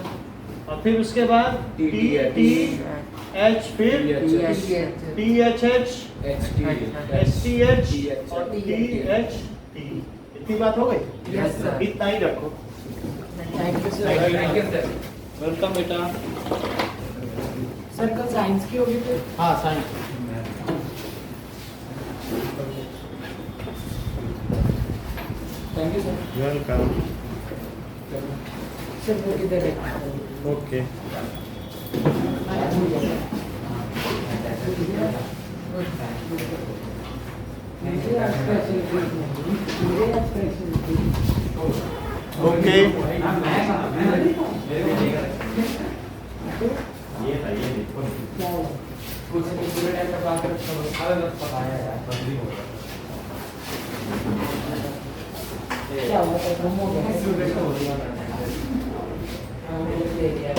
और फिर उसके बाद टी टी एच, फिर T H H HT। H T H और टी एच टी। इतनी बात हो गई। Yes, sir. इतना ही रखो। Thank you sir. Thank you sir welcome बेटा। सर कल साइंस की होगी फिर। हाँ science. Thank you sir. Welcome. Sir वो किधर है। ओके। ओके। कुछ नहीं पूरे टाइम तक बात करते अरे बस पकाया यार बदली हो क्या हुआ था कम हो गया स्टूडेंट हो रही है हाँ, वो ले लिया।